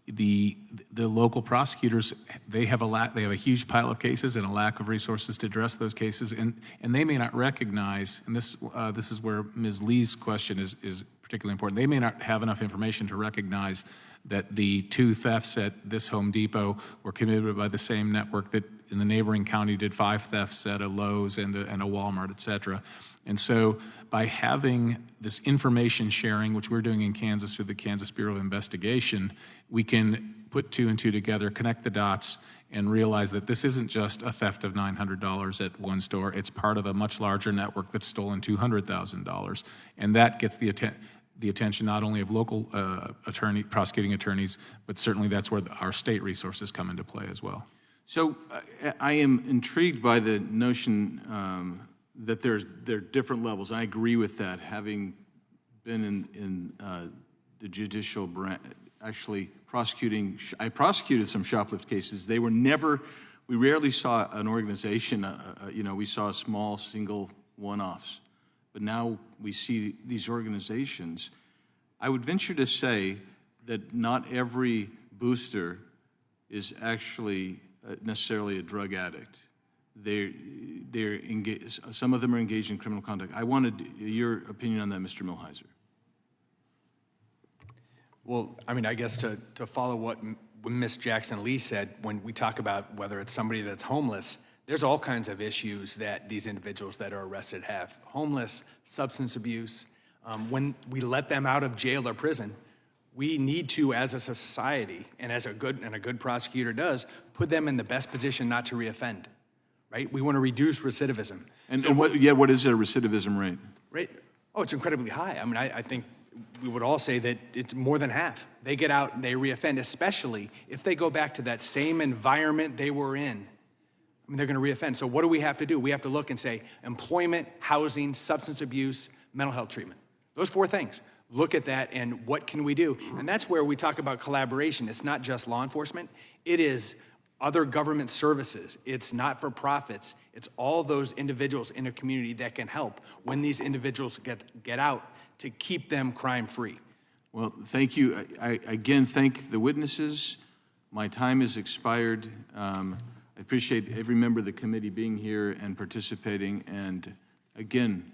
the local prosecutors, they have a huge pile of cases and a lack of resources to address those cases, and they may not recognize, and this is where Ms. Lee's question is particularly important. They may not have enough information to recognize that the 2 thefts at this Home Depot were committed by the same network that in the neighboring county did 5 thefts at a Lowe's and a Walmart, et cetera. And so by having this information sharing, which we're doing in Kansas through the Kansas Bureau of Investigation, we can put 2 and 2 together, connect the dots, and realize that this isn't just a theft of $900 at one store. It's part of a much larger network that's stolen $200,000. And that gets the attention not only of local prosecuting attorneys, but certainly that's where our state resources come into play as well. So I am intrigued by the notion that there are different levels. I agree with that, having been in the judicial branch, actually I prosecuted some shoplift cases. They were never, we rarely saw an organization, we saw small single one-offs. But now we see these organizations. I would venture to say that not every booster is actually necessarily a drug addict. They're engaged, some of them are engaged in criminal conduct. I wanted your opinion on that, Mr. Milhiser. Well, I mean, I guess to follow what Ms. Jackson-Lee said, when we talk about whether it's somebody that's homeless, there's all kinds of issues that these individuals that are arrested have. Homeless, substance abuse. When we let them out of jail or prison, we need to, as a society, and as a good prosecutor does, put them in the best position not to reoffend, right? We want to reduce recidivism. What is their recidivism rate? Right? Oh, it's incredibly high. I mean, I think we would all say that it's more than half. They get out and they reoffend, especially if they go back to that same environment they were in. I mean, they're going to reoffend. So what do we have to do? We have to look and say employment, housing, substance abuse, mental health treatment. Those 4 things. look at that and what can we do? And that's where we talk about collaboration. It's not just law enforcement. It is other government services. It's not-for-profits. It's all those individuals in a community that can help when these individuals get out to keep them crime-free. Well, thank you. I again thank the witnesses. My time has expired. I appreciate every member of the committee being here and participating. And again,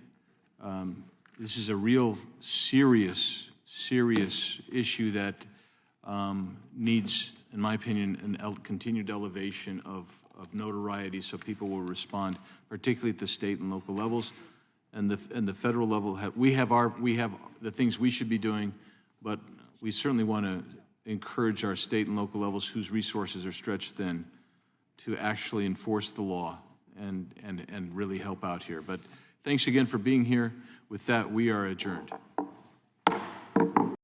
this is a real serious issue that needs, in my opinion, continued elevation of notoriety so people will respond, particularly at the state and local levels. And the federal level, we have the things we should be doing, but we certainly want to encourage our state and local levels whose resources are stretched thin to actually enforce the law and really help out here. But thanks again for being here. With that, we are adjourned.